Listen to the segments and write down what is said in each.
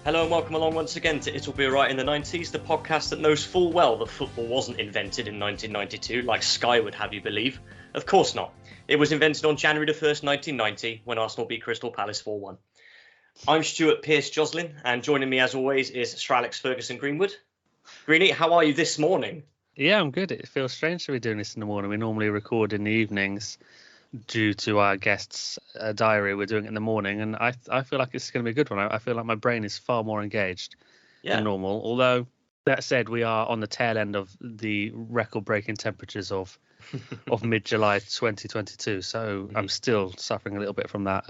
Hello and welcome along once again to It'll Be Alright in the 90s, the podcast that knows full well that football wasn't invented in 1992, like Sky would have you believe. Of course not. It was invented on January the 1st, 1990, when Arsenal beat Crystal Palace 4-1. I'm Stuart Pearce-Joslin, and joining me as always is Sir Alex Ferguson-Greenwood. Greenie, how are you this morning? Yeah, I'm good. It feels strange to be doing this in the morning. We normally record in the evenings due to our guests' diary. We're doing it in the morning, and I feel like it's going to be a good one. I feel like my brain is far more engaged than normal. Although, that said, we are on the tail end of the record-breaking temperatures of mid-July 2022, so I'm still suffering a little bit from that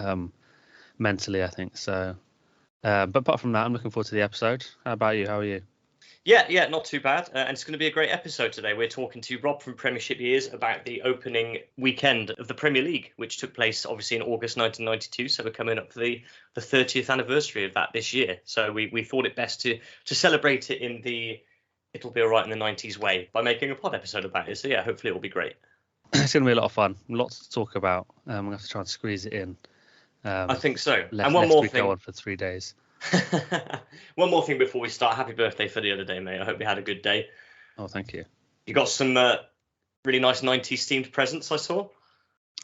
mentally, I think. So, but apart from that, I'm looking forward to the episode. How about you? How are you? Yeah, not too bad. And it's going to be a great episode today. We're talking to Rob from Premiership Years about the opening weekend of the Premier League, which took place obviously in August 1992. So we're coming up for the 30th anniversary of that this year. So we thought it best to celebrate it in the It'll Be Alright in the 90s way by making a pod episode about it. So yeah, hopefully it will be great. It's going to be a lot of fun. Lots to talk about. I'm going to have to try and squeeze it in. I think so. And one more thing. Go on for 3 days. One more thing before we start. Happy birthday for the other day, mate. I hope you had a good day. Oh, thank you. You got some really nice 90s themed presents, I saw.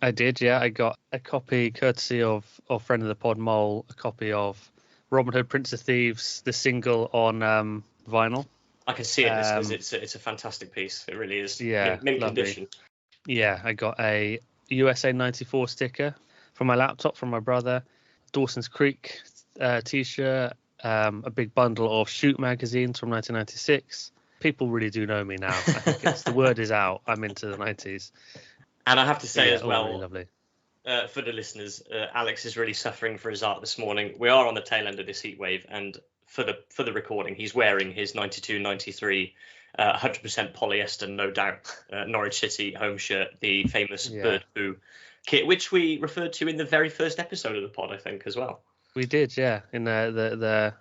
I did, yeah. I got a copy courtesy of friend of the pod Mole, a copy of Robin Hood Prince of Thieves, the single on vinyl. I can see it because it's a fantastic piece. It really is. Yeah, mint condition. Yeah, I got a USA 94 sticker from my laptop from my brother, Dawson's Creek t-shirt, a big bundle of Shoot magazines from 1996. People really do know me now. I think the word is out. I'm into the 90s. And I have to say as well, really lovely. For the listeners, Alex is really suffering for his art this morning. We are on the tail end of this heat wave, and for the recording, he's wearing his 92-93 100% polyester, no doubt, Norwich City home shirt, the famous Bird Boo kit, which we referred to in the very first episode of the pod, I think, as well. We did, yeah, in the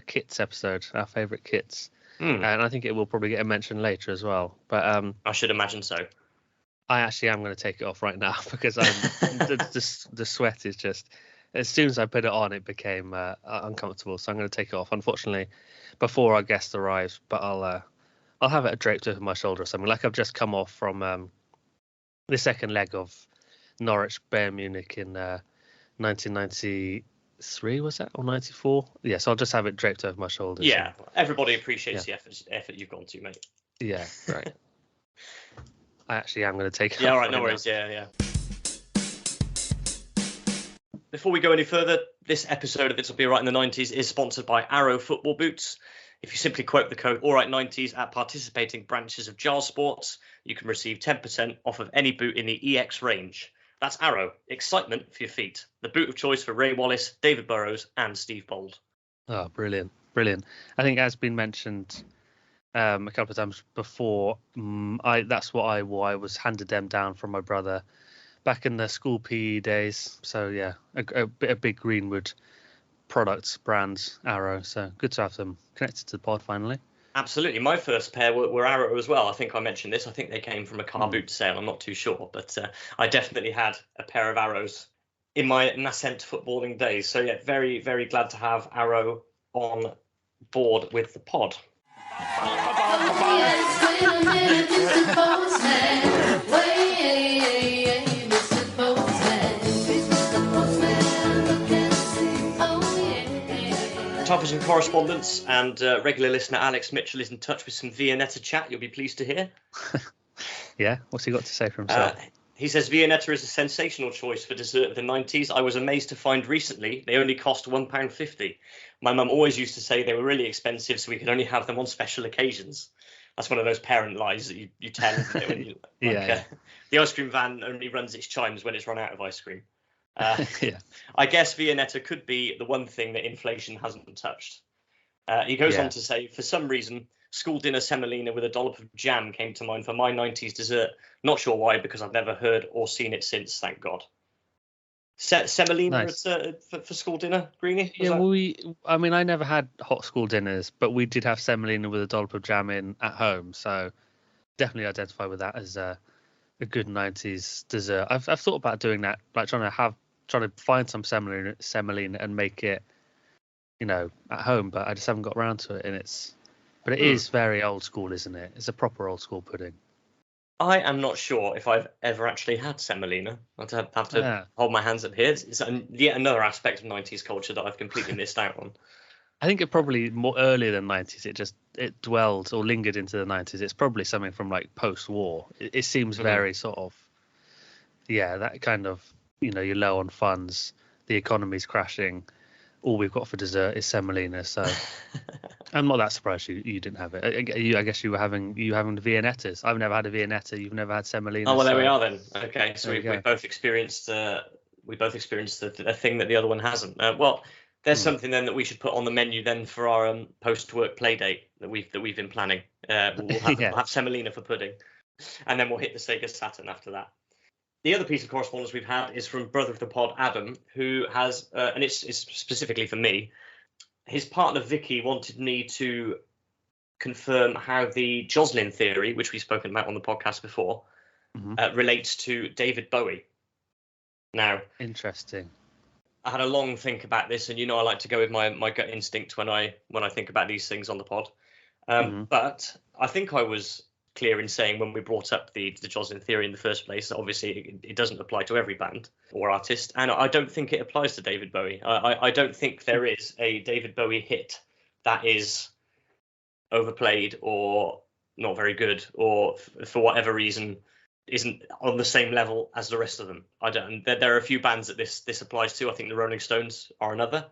kits episode, our favourite kits. And I think it will probably get a mention later as well. But I should imagine so. I actually am going to take it off right now because the sweat is just, as soon as I put it on, it became uncomfortable. So I'm going to take it off, unfortunately, before our guest arrives. But I'll have it draped over my shoulder or something. Like I've just come off from the second leg of Norwich Bayern Munich in 1993, was that, or 94? Yeah, so I'll just have it draped over my shoulders. Yeah, everybody appreciates the effort you've gone to, mate. Yeah, right. I actually am going to take it off. Yeah, all right, no worries. Yeah. Before we go any further, this episode of It'll Be Alright in the 90s is sponsored by Arrow Football Boots. If you simply quote the code ALRIGHT90s at participating branches of Giles Sports, you can receive 10% off of any boot in the EX range. That's Arrow. Excitement for your feet. The boot of choice for Ray Wallace, David Burrows, and Steve Bold. Oh, brilliant. I think as been mentioned a couple of times before, that's what I wore. I was handed them down from my brother back in the school PE days. So yeah, a big Greenwood products brand, Arrow. So good to have them connected to the pod finally. Absolutely. My first pair were Arrow as well. I think I mentioned this. I think they came from a car boot sale. I'm not too sure. But I definitely had a pair of Arrows in my nascent footballing days. So, yeah, very, very glad to have Arrow on board with the pod. Topics and correspondence, and regular listener Alex Mitchell is in touch with some Viennetta chat you'll be pleased to hear. Yeah, what's he got to say for himself? He says Viennetta is a sensational choice for dessert of the 90s. I was amazed to find recently they only cost £1.50. My mum always used to say they were really expensive, so we could only have them on special occasions. That's one of those parent lies that you tell. When you, the ice cream van only runs its chimes when it's run out of ice cream. I guess Viennetta could be the one thing that inflation hasn't touched. He goes on to say, for some reason, school dinner semolina with a dollop of jam came to mind for my 90s dessert. Not sure why, because I've never heard or seen it since, thank God. Semolina nice. For school dinner, Greenie? I mean, I never had hot school dinners, but we did have semolina with a dollop of jam in at home, so definitely identify with that as a good 90s dessert. I've thought about doing that, like trying to find some semolina and make it, at home, but I just haven't got around to it. But it is very old school, isn't it? It's a proper old school pudding. I am not sure if I've ever actually had semolina. I'd have to hold my hands up here. It's yet another aspect of 90s culture that I've completely missed out on. I think it probably more earlier than 90s. It dwelled or lingered into the 90s. It's probably something from like post-war. It seems very sort of, that kind of, you're low on funds, the economy's crashing. All we've got for dessert is semolina. So I'm not that surprised you didn't have it. I guess you were having the Viennettas. I've never had a Viennetta. You've never had semolina. Oh well, there we are then. Okay, so we both experienced the thing that the other one hasn't. There's something then that we should put on the menu then for our post-work play date that we've been planning. We'll have semolina for pudding, and then we'll hit the Sega Saturn after that. The other piece of correspondence we've had is from brother of the pod, Adam, who has, and it's specifically for me, his partner Vicky wanted me to confirm how the Jocelyn theory, which we've spoken about on the podcast before, relates to David Bowie. Now, interesting. I had a long think about this, and I like to go with my gut instinct when I think about these things on the pod. But I think I was clear in saying when we brought up the Jocelyn theory in the first place that obviously it doesn't apply to every band or artist, and I don't think it applies to David Bowie. I don't think there is a David Bowie hit that is overplayed or not very good or for whatever reason isn't on the same level as the rest of them. I don't. There are a few bands that this applies to. I think the Rolling Stones are another.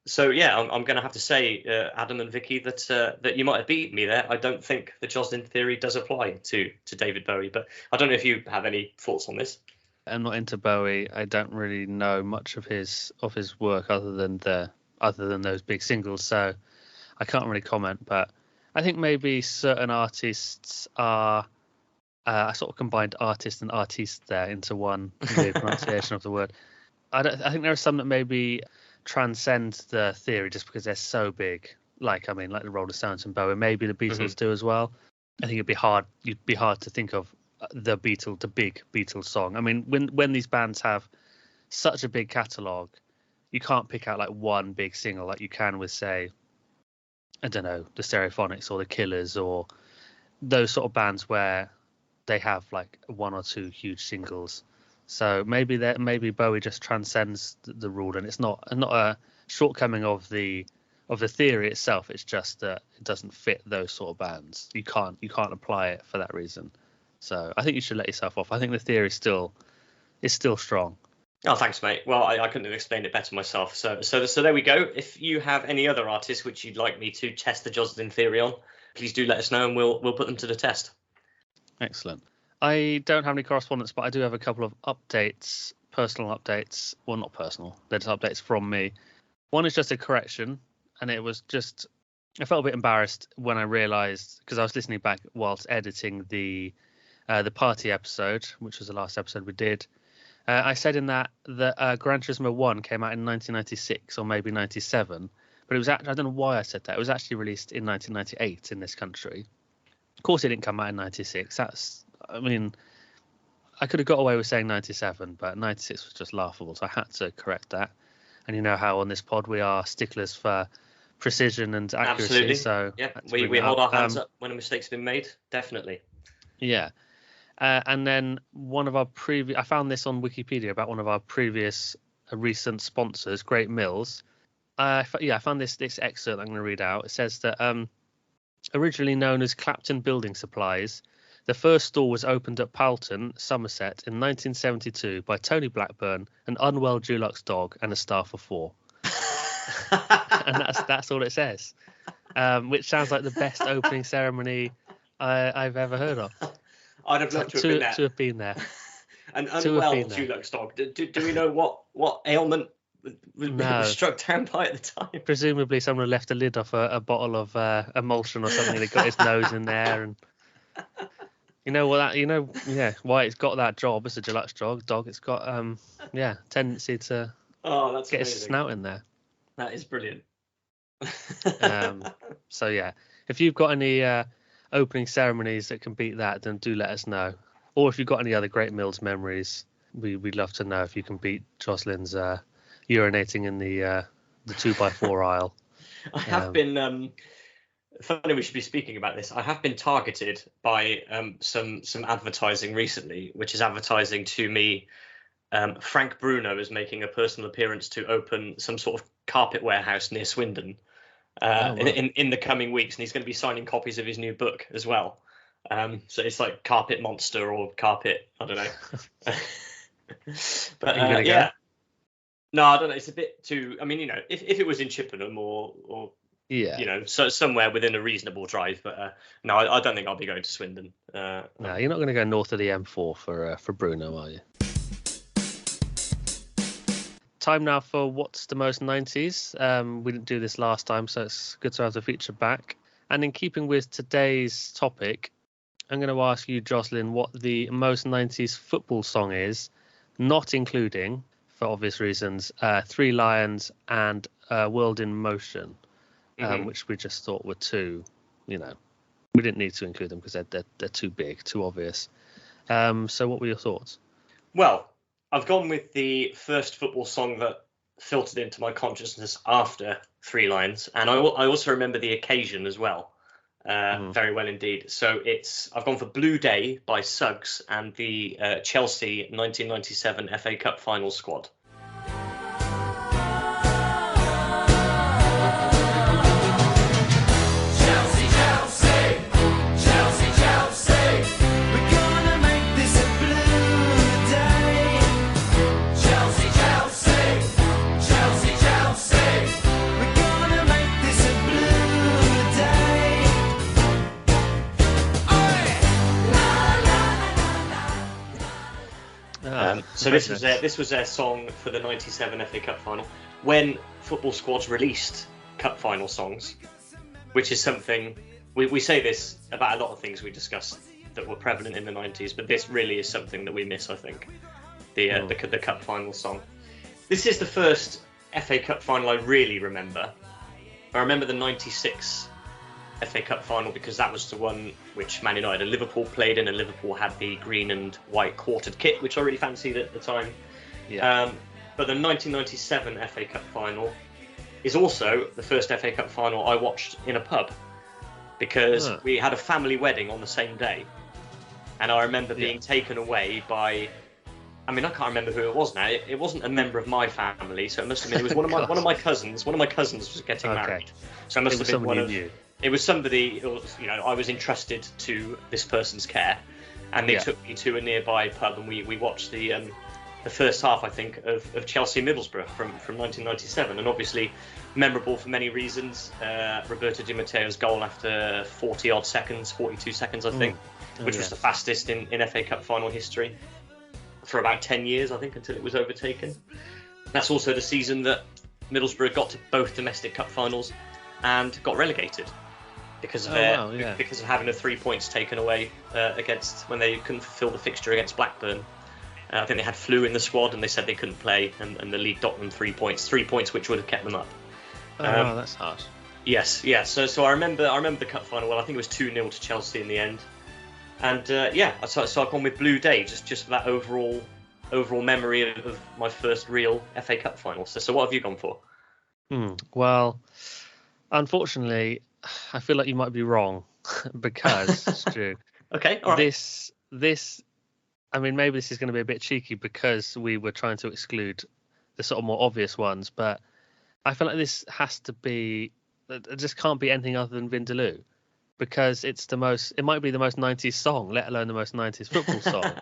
So yeah, I'm going to have to say, Adam and Vicky, that you might have beat me there. I don't think the Jocelyn theory does apply to David Bowie, but I don't know if you have any thoughts on this. I'm not into Bowie. I don't really know much of his work other than those big singles, so I can't really comment. But I think maybe certain artists are. I sort of combined artist and artiste there into one weird pronunciation of the word. I think there are some that maybe transcend the theory just because they're so big, like the Rolling Stones and Bowie. Maybe the Beatles do as well. I think you'd be hard to think of the big Beatles song. I mean, when these bands have such a big catalogue, you can't pick out like one big single like you can with, say, I don't know, the Stereophonics or the Killers or those sort of bands where they have like one or two huge singles. So maybe Bowie just transcends the rule, and it's not a shortcoming of the theory itself. It's just that it doesn't fit those sort of bands. You can't apply it for that reason. So I think you should let yourself off. I think the theory is still strong. Oh, thanks, mate. Well, I couldn't have explained it better myself. So there we go. If you have any other artists which you'd like me to test the Jocelyn theory on, please do let us know, and we'll put them to the test. Excellent. I don't have any correspondence, but I do have a couple of updates, personal updates. Well, not personal. They're just updates from me. One is just a correction, and it was just, I felt a bit embarrassed when I realised, because I was listening back whilst editing the party episode, which was the last episode we did. I said in that Gran Turismo 1 came out in 1996 or maybe 97, but it was I don't know why I said that. It was actually released in 1998 in this country. Of course, it didn't come out in 96. I could have got away with saying 97, but 96 was just laughable, so I had to correct that. And you know how on this pod we are sticklers for precision and accuracy. Absolutely. So yeah, we hold our hands up when a mistake's been made. Definitely. Yeah. And then I found this on Wikipedia about one of our previous recent sponsors, Great Mills. I found this excerpt I'm going to read out. It says that originally known as Clapton Building Supplies, the first store was opened at Powelton, Somerset in 1972 by Tony Blackburn, an unwell Dulux dog, and a staff of 4. And that's all it says, which sounds like the best opening ceremony I've ever heard of. I'd have loved to have been there. An unwell Dulux dog. Do we know what ailment was struck down by at the time? Presumably someone left a lid off a bottle of emulsion or something, and it got his nose in there, and why it's got that job as a Dulux dog. It's got tendency to get his snout in there. That is brilliant. So yeah, if you've got any opening ceremonies that can beat that, then do let us know. Or if you've got any other Great Mills memories, we'd love to know if you can beat Jocelyn's urinating in the 2x4 aisle. I have been. Funny we should be speaking about this. I have been targeted by some advertising recently, which is advertising to me. Frank Bruno is making a personal appearance to open some sort of carpet warehouse near Swindon in the coming weeks, and he's going to be signing copies of his new book as well. So it's like Carpet Monster or Carpet, I don't know. But yeah. No, I don't know. It's a bit too. I mean, if it was in Chippenham or so somewhere within a reasonable drive. But no, I don't think I'll be going to Swindon. No, you're not going to go north of the M4 for Bruno, are you? Time now for what's the most 90s. We didn't do this last time, so it's good to have the feature back. And in keeping with today's topic, I'm going to ask you, Jocelyn, what the most 90s football song is, not including, for obvious reasons, Three Lions and World in Motion. Which we just thought were too, we didn't need to include them because they're too big, too obvious. So what were your thoughts? Well, I've gone with the first football song that filtered into my consciousness after Three Lions, and I also remember the occasion as well, very well indeed. So I've gone for Blue Day by Suggs and the Chelsea 1997 FA Cup final squad. So this was their song for the 97 FA Cup final. When football squads released cup final songs, which is something we say this about a lot of things we discussed that were prevalent in the 90s, but this really is something that we miss, I think. The cup final song. This is the first FA Cup final I really remember. I remember the 96 FA Cup final because that was the one which Man United and Liverpool played in, and Liverpool had the green and white quartered kit, which I really fancied at the time. Yeah. But the 1997 FA Cup final is also the first FA Cup final I watched in a pub because we had a family wedding on the same day, and I remember being taken away by. I mean, I can't remember who it was now. It wasn't a member of my family, so it must have been. It was one of my cousins. One of my cousins was getting married, so it must have been one of. It was somebody, I was entrusted to this person's care, and they took me to a nearby pub, and we watched the first half, I think, of Chelsea Middlesbrough from 1997, and obviously memorable for many reasons. Roberto Di Matteo's goal after 42 seconds, I think, which was the fastest in FA Cup final history for about 10 years, I think, until it was overtaken. That's also the season that Middlesbrough got to both domestic cup finals and got relegated. Because of having the 3 points taken away against when they couldn't fulfil the fixture against Blackburn. I think they had flu in the squad and they said they couldn't play, and the league docked them 3 points which would have kept them up. Wow, that's harsh. Yes. So I remember the cup final well. I think it was 2-0 to Chelsea in the end, and so I've gone with Blue Day just for that overall memory of my first real FA Cup final. So what have you gone for? Well, unfortunately, I feel like you might be wrong because, Stu. Okay, all right. This, I mean, maybe this is going to be a bit cheeky because we were trying to exclude the sort of more obvious ones, but I feel like this has to be, it just can't be anything other than Vindaloo because it might be the most 90s song, let alone the most 90s football song.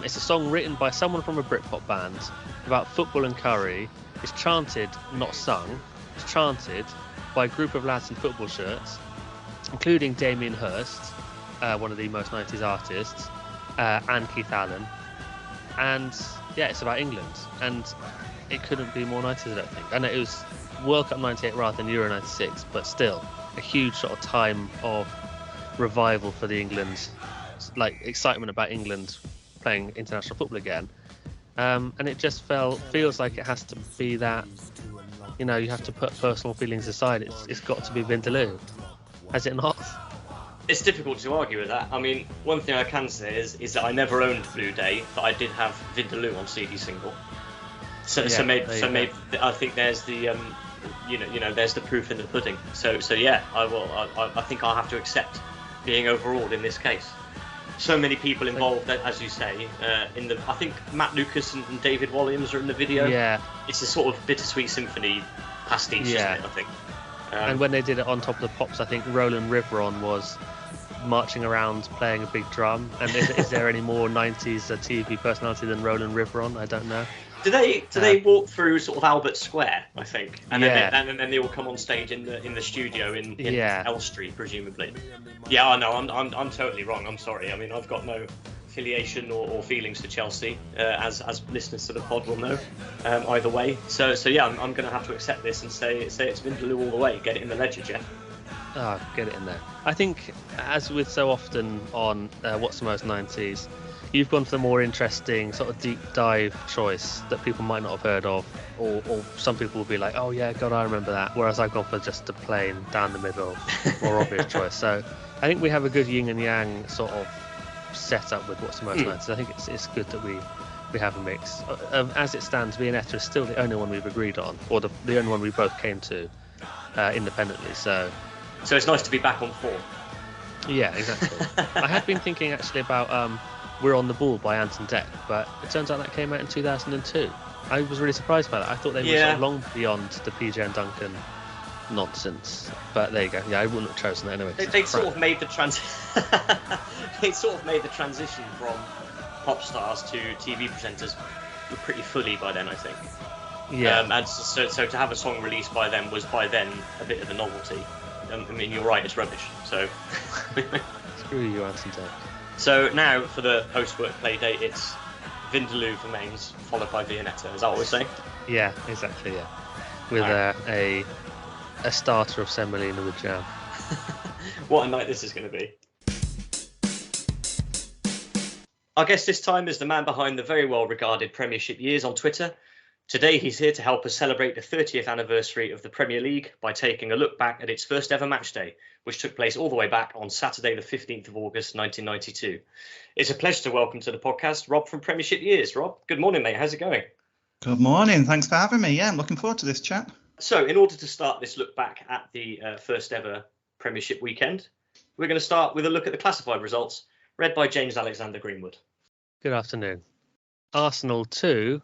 It's a song written by someone from a Britpop band about football and curry. It's chanted, not sung. It's chanted by a group of lads in football shirts, including Damien Hirst, one of the most 90s artists, and Keith Allen. And it's about England. And it couldn't be more 90s, I don't think. I know it was World Cup 98 rather than Euro 96, but still a huge sort of time of revival for the England, like excitement about England playing international football again. And it just feels like it has to be that, you have to put personal feelings aside. It's got to be Vindaloo. Has it not? It's difficult to argue with that. I mean, one thing I can say is that I never owned Blue Day, but I did have Vindaloo on CD single. So maybe I think there's the there's the proof in the pudding. So yeah, I think I'll have to accept being overruled in this case. So many people involved, as you say, I think Matt Lucas and David Williams are in the video. Yeah. It's a sort of bittersweet symphony pastiche, isn't it, I think. And when they did it on Top of the Pops, I think Roland Riveron was marching around playing a big drum. And is there any more 90s TV personality than Roland Riveron? I don't know. Do they walk through sort of Albert Square, I think, and then they all come on stage in the studio in L Street, presumably. Yeah, I know. I'm totally wrong. I'm sorry. I mean, I've got no affiliation or feelings to Chelsea, as listeners to the pod will know. Either way, so yeah, I'm going to have to accept this and say it's Vindaloo all the way. Get it in the ledger, Jeff. Get it in there. I think, as with so often on What's the Most 90s, you've gone for the more interesting sort of deep dive choice that people might not have heard of, or some people will be like, oh yeah, God, I remember that. Whereas I've gone for just a plain down the middle, more obvious choice. So I think we have a good yin and yang sort of setup with What's the Most 90s. I think it's good that we have a mix. As it stands, Viennetta is still the only one we've agreed on, or the only one we both came to independently. So it's nice to be back on form. Yeah, exactly. I had been thinking actually about We're on the Ball by Anton Deck, but it turns out that came out in 2002. I was really surprised by that. I thought they were sort of long beyond the PJ and Duncan nonsense. But there you go. Yeah, I wouldn't have chosen that anyway. They sort of made the they sort of made the transition from pop stars to TV presenters pretty fully by then, I think. Yeah. And so to have a song released by them was by then a bit of a novelty. I mean, you're right, it's rubbish. So screw you, Anton Deck. So now for the post-work play date, it's Vindaloo for mains, followed by Viennetta. Is that what we're saying? Yeah, exactly. Yeah, with a starter of semolina with jam. What a night this is going to be. Our guest this time is the man behind the very well-regarded Premiership years on Twitter. Today he's here to help us celebrate the 30th anniversary of the Premier League by taking a look back at its first ever match day, which took place all the way back on Saturday the 15th of August 1992. It's a pleasure to welcome to the podcast Rob from Premiership Years. Rob, good morning, mate. How's it going? Good morning. Thanks for having me. Yeah, I'm looking forward to this chat. So in order to start this look back at the first ever Premiership weekend, we're going to start with a look at the classified results, read by James Alexander Greenwood. Good afternoon. Arsenal 2,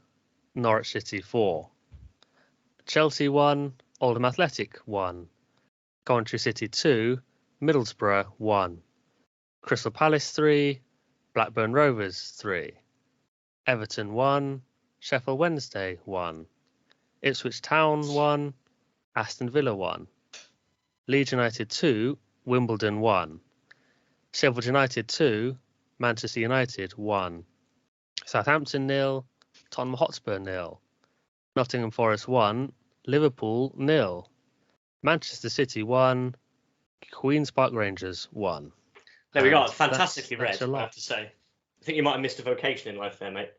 Norwich City 4. Chelsea 1, Oldham Athletic 1. Coventry City 2, Middlesbrough 1. Crystal Palace 3, Blackburn Rovers 3. Everton 1, Sheffield Wednesday 1. Ipswich Town 1, Aston Villa 1. Leeds United 2, Wimbledon 1. Sheffield United 2, Manchester United 1. Southampton 0, Tottenham Hotspur 0. Nottingham Forest 1, Liverpool 0. Manchester City 1, Queen's Park Rangers 1. There we go. Fantastically read, I have to say. I think you might have missed a vocation in life there, mate.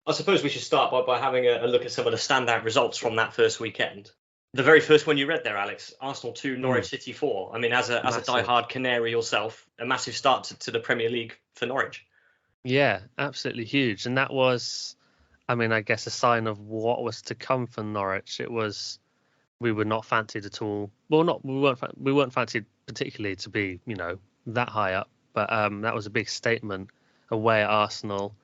I suppose we should start by having a look at some of the standout results from that first weekend. The very first one you read there, Alex, Arsenal 2, Norwich City 4. I mean, as a die-hard Canary yourself, a massive start to the Premier League for Norwich. Yeah, absolutely huge. And that was, I mean, I guess a sign of what was to come for Norwich. It was, we were not fancied at all. Well, we weren't fancied particularly to be, that high up. But that was a big statement away at Arsenal.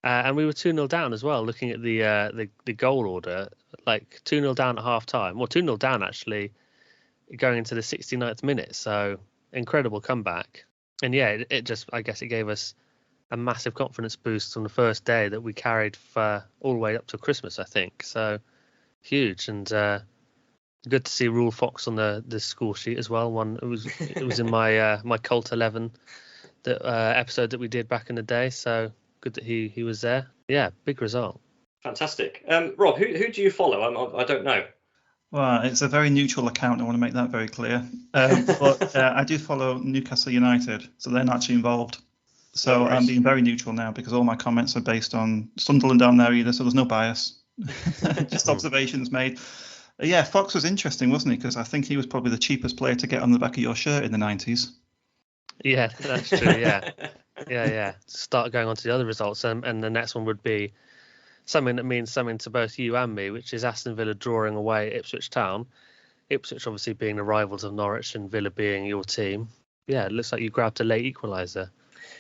And we were 2-0 down as well, looking at the goal order, like 2-0 down at half time. Well, 2-0 down actually going into the 69th minute. So incredible comeback. And yeah, it just, I guess it gave us a massive confidence boost on the first day that we carried for all the way up to Christmas, I think. So huge, and good to see Rule Fox on the score sheet as well. It was in my my Cult 11 episode that we did back in the day. So good that he was there. Yeah, big result. Fantastic. Rob, who do you follow? I don't know. Well, it's a very neutral account. I want to make that very clear. But I do follow Newcastle United, so they're not actually involved. So I'm being very neutral now because all my comments are based on Sunderland down there either, so there's no bias. Just observations made. Yeah, Fox was interesting, wasn't he? Because I think he was probably the cheapest player to get on the back of your shirt in the 90s. Yeah, that's true. Yeah. Start going on to the other results, and the next one would be something that means something to both you and me, which is Aston Villa drawing away at Ipswich Town. Ipswich obviously being the rivals of Norwich and Villa being your team. Yeah, it looks like you grabbed a late equaliser.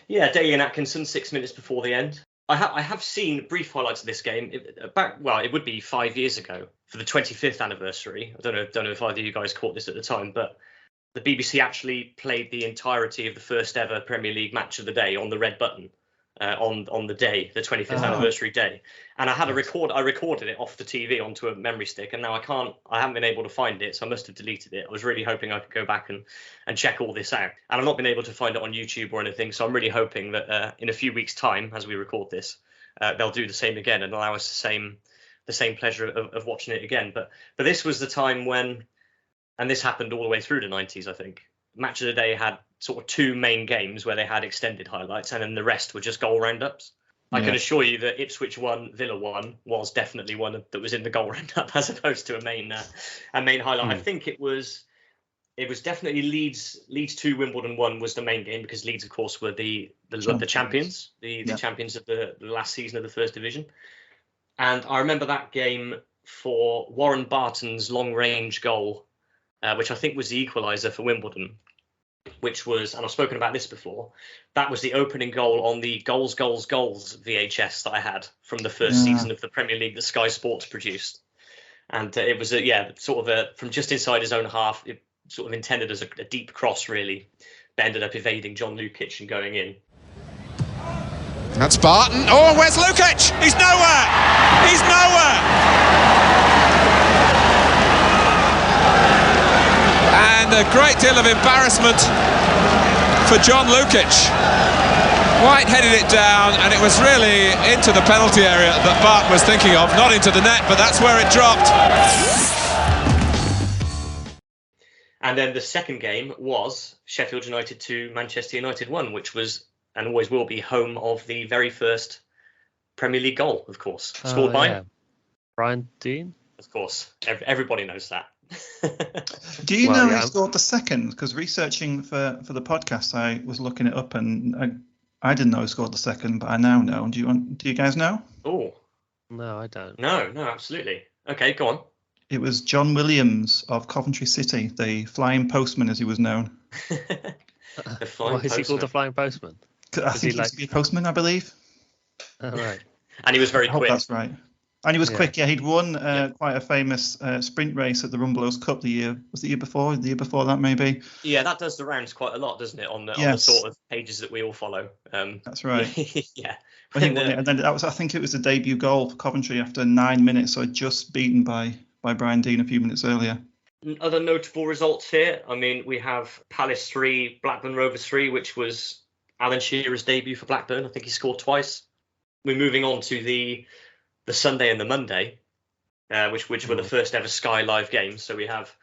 Yeah, Daly and Atkinson 6 minutes before the end. I have seen brief highlights of this game. It would be 5 years ago for the 25th anniversary. I don't know if either of you guys caught this at the time, but the BBC actually played the entirety of the first ever Premier League match of the day on the red button on the day, the 25th anniversary day. And I recorded it off the TV onto a memory stick, and now I haven't been able to find it, so I must have deleted it. I was really hoping I could go back and check all this out, and I've not been able to find it on YouTube or anything. So I'm really hoping that in a few weeks' time, as we record this, they'll do the same again and allow us the same pleasure of watching it again. But this was the time when, and this happened all the way through the 90s, I think. Match of the Day had sort of two main games where they had extended highlights, and then the rest were just goal roundups. I can assure you that Ipswich 1, Villa 1 was definitely one that was in the goal roundup as opposed to a main highlight. I think it was definitely Leeds 2, Wimbledon 1 was the main game, because Leeds, of course, were the champions, the champions of the last season of the First Division. And I remember that game for Warren Barton's long-range goal, which I think was the equaliser for Wimbledon, which was, and I've spoken about this before, that was the opening goal on the Goals VHS that I had from the first season of the Premier League that Sky Sports produced. And it was from just inside his own half, it sort of intended as a deep cross, really, but ended up evading John Lukic and going in. That's Barton. Oh, where's Lukic? He's nowhere! He's nowhere! And a great deal of embarrassment for John Lukic. White headed it down, and it was really into the penalty area that Bart was thinking of, not into the net, but that's where it dropped. And then the second game was Sheffield United 2, Manchester United 1, which was, and always will be, home of the very first Premier League goal, of course. Scored by Brian Deane? Of course. Everybody knows that. Do you know who scored the second? Because researching for the podcast, I was looking it up, and I didn't know who scored the second, but I now know. Do you guys know? Oh, no, I don't. No, absolutely. Okay, go on. It was John Williams of Coventry City, the Flying Postman, as he was known. Why is he called the Flying Postman? I think he used to be a postman, I believe. Oh, right. And he was very quick. That's right. And he was quick, yeah. He'd won quite a famous sprint race at the Rumbelows Cup the year before that, maybe? Yeah, that does the rounds quite a lot, doesn't it, on the sort of pages that we all follow. That's right. Yeah. And then I think it was the debut goal for Coventry after 9 minutes, so just beaten by Brian Deane a few minutes earlier. Other notable results here, I mean, we have Palace 3, Blackburn Rovers 3, which was Alan Shearer's debut for Blackburn. I think he scored twice. We're moving on to the Sunday and the Monday, which were the first ever Sky Live games. So we have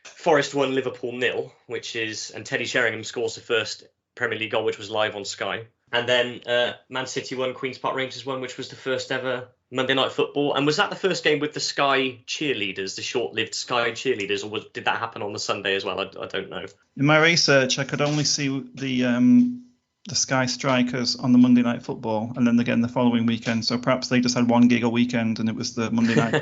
Forest 1, Liverpool 0, and Teddy Sheringham scores the first Premier League goal, which was live on Sky. And then Man City 1, Queen's Park Rangers 1, which was the first ever Monday Night Football. And was that the first game with the Sky cheerleaders, the short-lived Sky cheerleaders, or did that happen on the Sunday as well? I don't know. In my research, I could only see the Sky Strikers on the Monday Night Football, and then again the following weekend. So perhaps they just had 1 gig a weekend, and it was the Monday night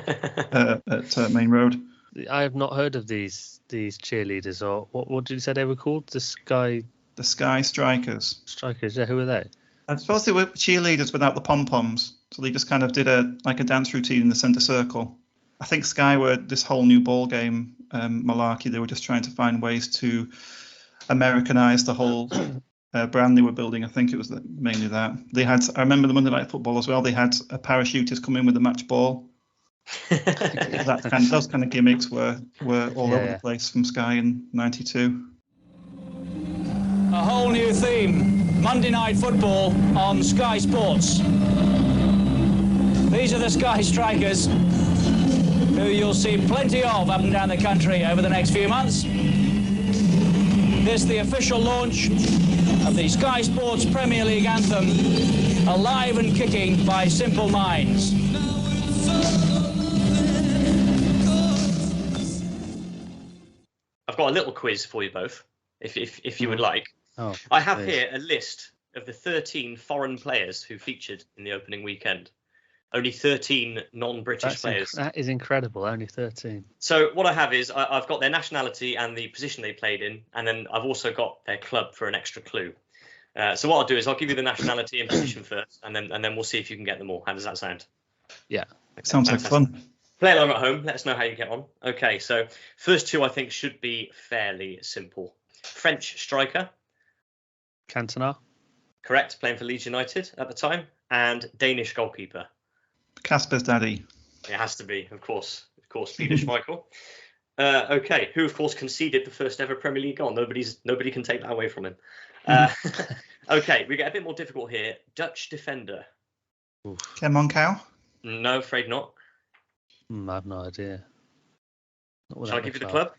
at Main Road. I have not heard of these cheerleaders, or what did you say they were called? The Sky Strikers. Strikers, yeah. Who are they? I suppose they were cheerleaders without the pom-poms. So they just kind of did a dance routine in the centre circle. I think Sky were this whole new ball game malarkey. They were just trying to find ways to Americanise the whole brand they were building. I think it was mainly that. They had, I remember the Monday Night Football as well. They had a parachutist come in with a match ball. Those kind of gimmicks were all over the place from Sky in '92. A whole new theme, Monday Night Football on Sky Sports. These are the Sky Strikers. who you'll see plenty of up and down the country over the next few months. This the official launch of the Sky Sports Premier League anthem, Alive and Kicking by Simple Minds. I've got a little quiz for you both, if you would like. Oh, I have please. here a list of the 13 foreign players who featured in the opening weekend. Only 13 non-British players. That is incredible. Only 13. So what I have is I've got their nationality and the position they played in, and then I've also got their club for an extra clue. So what I'll do is I'll give you the nationality and position first, and then we'll see if you can get them all. How does that sound? Yeah. Okay, Sounds like fantastic. fun. Play along at home. Let us know how you get on. Okay, so first two I think should be fairly simple. French striker, Cantona. correct, playing for Leeds United at the time, and Danish goalkeeper. Casper's daddy. It has to be, of course, Swedish Michael. Okay, who of course conceded the first ever Premier League goal. Nobody can take that away from him. Okay, we get a bit more difficult here. Dutch defender. Ken Moncow. No, afraid not. I have no idea. Shall I give you the club?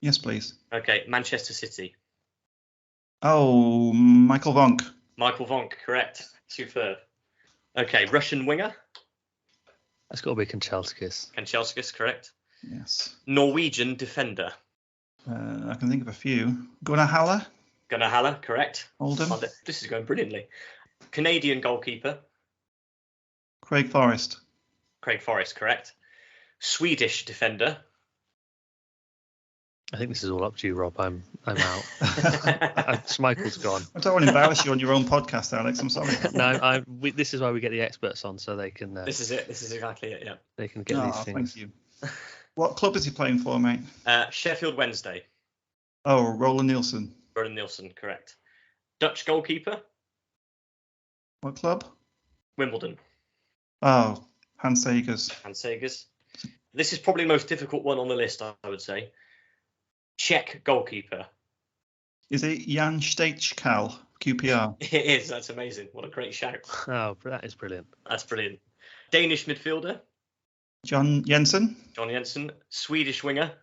Yes, please. Okay, Manchester City. Oh, Michael Vonk. Michael Vonk, correct. Superb. Okay, Russian winger. That's got to be Kanchelskis. Kanchelskis, correct. Yes. Norwegian defender. I can think of a few. Gunnar Haller. Gunnar Haller, correct. Oldham. This is going brilliantly. Canadian goalkeeper. Craig Forrest. Craig Forrest, correct. Swedish defender. I think this is all up to you, Rob. I'm out. Schmeichel's gone. I don't want to embarrass you on your own podcast, Alex. I'm sorry. No, this is why we get the experts on, so they can. This is it. This is exactly it. Yeah. They can get these things. Thank you. What club is he playing for, mate? Sheffield Wednesday. Oh, Roland Nielsen. Roland Nielsen, correct. Dutch goalkeeper. What club? Wimbledon. Oh, Hans Segers. Hans Segers. This is probably the most difficult one on the list, I would say. Czech goalkeeper. Is it Jan Steichkal, QPR? It is. That's amazing. What a great shout. Oh, that is brilliant. That's brilliant. Danish midfielder. John Jensen. John Jensen. Swedish winger.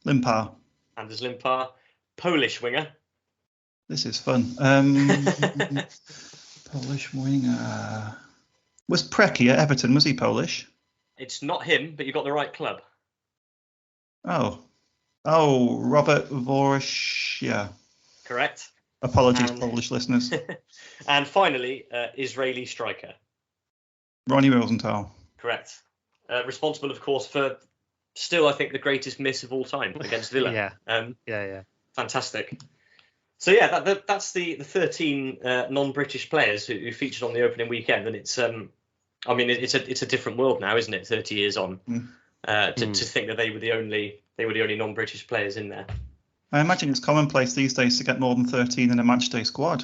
Limpar. Anders Limpar. Polish winger. This is fun. Polish winger. Was Preki at Everton? Was he Polish? It's not him, but you got the right club. Oh, Robert Vorosha. Correct. Apologies, Polish listeners. And finally, Israeli striker. Ronnie Rosenthal. Correct. Responsible, of course, for still, I think, the greatest miss of all time against Villa. Yeah. Fantastic. So yeah, that's the 13 non-British players who featured on the opening weekend, and it's it's a different world now, isn't it? 30 years on, to think that they were the only non-British players in there. I imagine it's commonplace these days to get more than 13 in a matchday squad.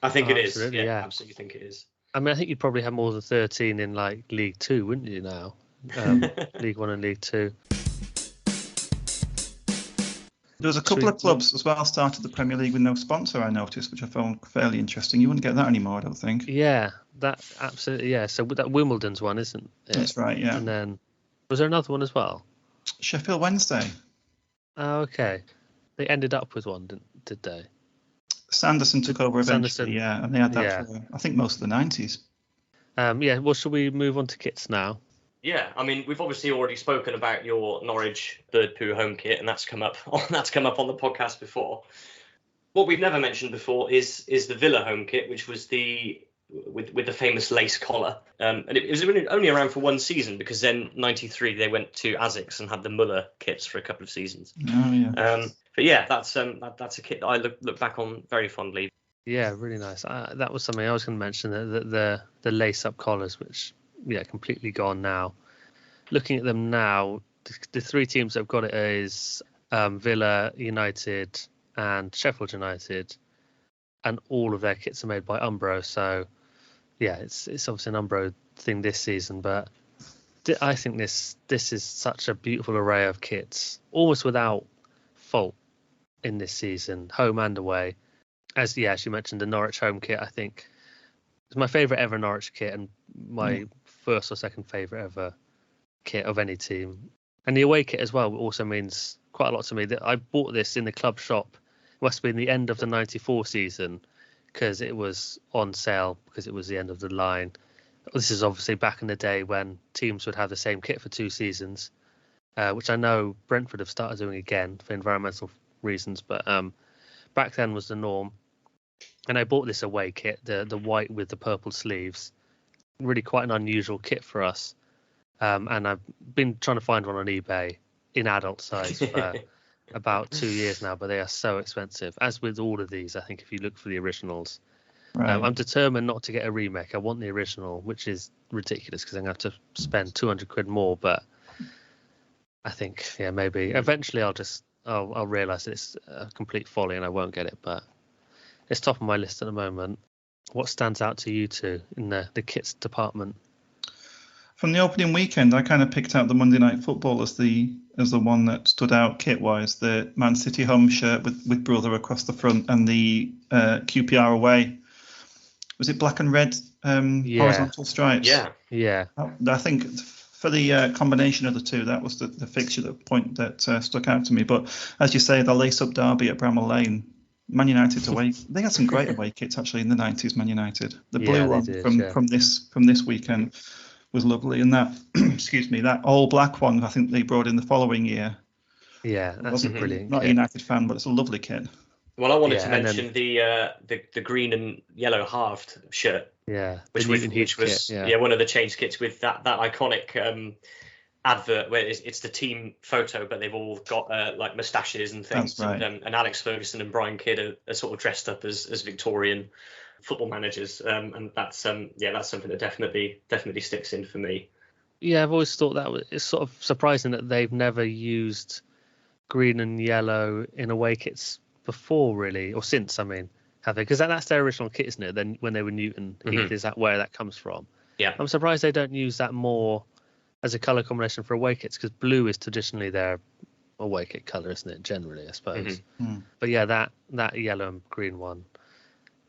I think it is. Yeah, absolutely think it is. I mean, I think you'd probably have more than 13 in like League Two, wouldn't you? Now, League One and League Two. There was a couple of clubs as well started the Premier League with no sponsor, I noticed, which I found fairly interesting. You wouldn't get that anymore, I don't think. Yeah, that absolutely. Yeah, so that Wimbledon's one, isn't it? That's right, yeah. And then was there another one as well? Sheffield Wednesday. Oh, okay. They ended up with one, did they? Sanderson took over eventually, yeah, and they had that for, I think, most of the 90s. Well, shall we move on to kits now? Yeah, I mean, we've obviously already spoken about your Norwich bird poo home kit, and that's come up on the podcast before. What we've never mentioned before is the Villa home kit, which was with the famous lace collar, and it was only around for one season, because then '93 they went to Asics and had the Muller kits for a couple of seasons. Oh yeah. But yeah, that's a kit that I look back on very fondly. Yeah, really nice. That was something I was going to mention, the lace up collars, which completely gone now. Looking at them now, the three teams that have got it is Villa, United, and Sheffield United, and all of their kits are made by Umbro. So yeah, it's obviously an Umbro thing this season, but I think this is such a beautiful array of kits, almost without fault in this season, home and away. As you mentioned, the Norwich home kit, I think, is my favourite ever Norwich kit, and my first or second favourite ever kit of any team. And the away kit as well also means quite a lot to me. That I bought this in the club shop. It must have been the end of the 94 season because it was on sale because it was the end of the line. This is obviously back in the day when teams would have the same kit for 2 seasons, which I know Brentford have started doing again for environmental reasons, but back then was the norm. And I bought this away kit, the white with the purple sleeves. Really quite an unusual kit for us. And I've been trying to find one on eBay in adult size for about 2 years now, but they are so expensive. As with all of these, I think if you look for the originals, Right. I'm determined not to get a remake. I want the original, which is ridiculous because I'm going to have to spend 200 quid more. But I think, yeah, maybe eventually I'll realise it's a complete folly and I won't get it. But it's top of my list at the moment. What stands out to you two in the kits department? From the opening weekend, I kind of picked out the Monday Night Football as the one that stood out kit-wise. The Man City home shirt with brother across the front and the QPR away. Was it black and red horizontal stripes? Yeah. I think for the combination of the two, that was the fixture that stuck out to me. But as you say, the lace-up derby at Bramall Lane, Man United away. They had some great away kits actually in the 90s. Man United, the blue one from this weekend was lovely, and that excuse me, that all black one I think they brought in the following year. Yeah, that's a brilliant. Not kit. a United fan, but it's a lovely kit. Well, I wanted to mention the green and yellow halved shirt. Yeah, which was kit, one of the change kits with that iconic advert where it's the team photo, but they've all got like moustaches and things. That's right. And Alex Ferguson and Brian Kidd are sort of dressed up as Victorian football managers, and that's something that definitely sticks in for me. Yeah, I've always thought it's sort of surprising that they've never used green and yellow in away kits before, really, or since. I mean, have they? Because that's their original kit, isn't it? Then when they were Newton Heath, is that where that comes from? Yeah, I'm surprised they don't use that more as a colour combination for away kits, because blue is traditionally their away kit colour, isn't it? Generally, I suppose. But yeah, that yellow and green one.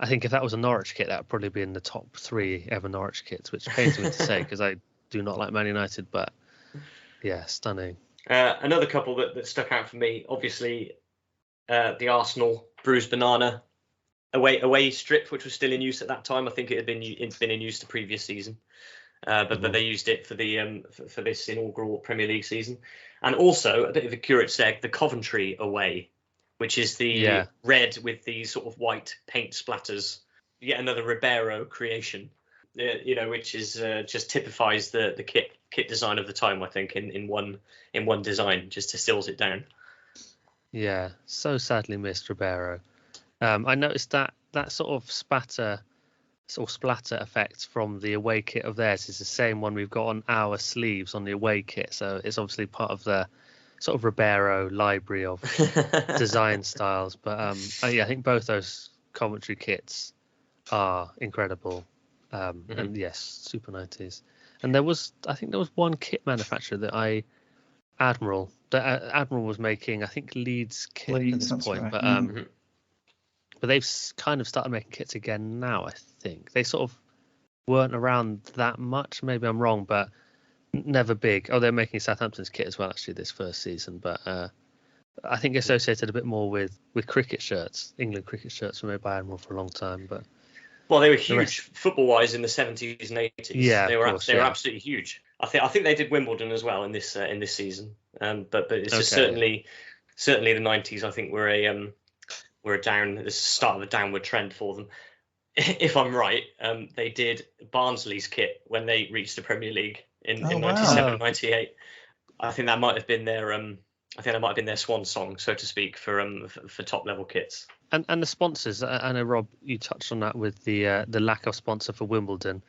I think if that was a Norwich kit, that would probably be in the top 3 ever Norwich kits, which pains me to say because I do not like Man United. But yeah, stunning. Another couple that stuck out for me, obviously, the Arsenal bruised banana away strip, which was still in use at that time. I think it had been in use the previous season, but they used it for the for this inaugural Premier League season. And also a bit of a curate's egg, the Coventry away, which is the red with these sort of white paint splatters. Yet another Ribeiro creation, which is just typifies the kit design of the time. I think in one design, just distills it down. Yeah, so sadly missed Ribeiro. I noticed that sort of splatter effect from the away kit of theirs is the same one we've got on our sleeves on the away kit. So it's obviously part of the sort of Ribeiro library of design styles. But I think both those Coventry kits are incredible. And yes, super 90s. And there was one kit manufacturer that Admiral was making, I think, Leeds kit at this point. Right. But they've kind of started making kits again now, I think. They sort of weren't around that much. Maybe I'm wrong, but never big. Oh, they're making Southampton's kit as well, actually, this first season. But I think associated a bit more with cricket shirts. England cricket shirts were made by Admiral for a long time. But well, they were huge football-wise in the 70s and 80s. Yeah, they were absolutely huge. I think they did Wimbledon as well in this season. But it's just certainly the 90s. I think were the start of a downward trend for them. If I'm right, they did Barnsley's kit when they reached the Premier League in 97, 98. I think that might have been their swan song, so to speak, for top level kits. And the sponsors, I know, Rob, you touched on that with the lack of sponsor for Wimbledon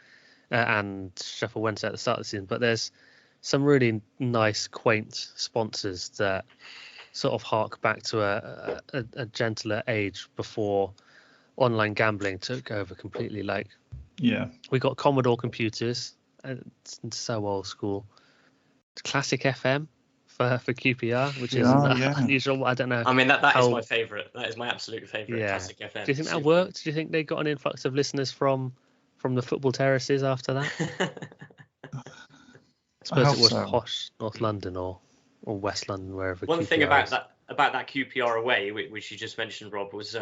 and Sheffield Wednesday at the start of the season, but there's some really nice, quaint sponsors that sort of hark back to a gentler age before online gambling took over completely. Like, we got Commodore computers. It's so old school. Classic FM for QPR, which is unusual. I don't know. I mean, that is my favourite. That is my absolute favourite. Classic FM. Do you think that worked? Do you think they got an influx of listeners from the football terraces after that? I suppose hope it was so. posh North London or West London, wherever. One QPR thing about is. that QPR away, which you just mentioned, Rob, was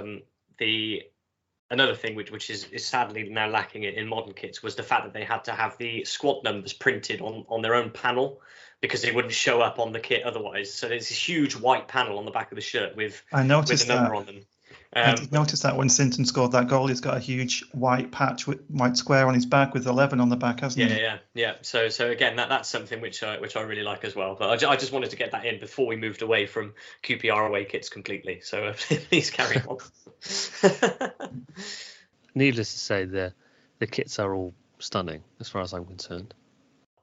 another thing which is sadly now lacking in modern kits, was the fact that they had to have the squad numbers printed on their own panel, because they wouldn't show up on the kit otherwise. So there's this huge white panel on the back of the shirt with I noticed the number that. on them. I did notice that when Sinton scored that goal, he's got a huge white patch with white square on his back with 11 on the back, hasn't he? Yeah. So again, that's something which I really like as well. But I just wanted to get that in before we moved away from QPR away kits completely. So please carry on. Needless to say, the kits are all stunning as far as I'm concerned.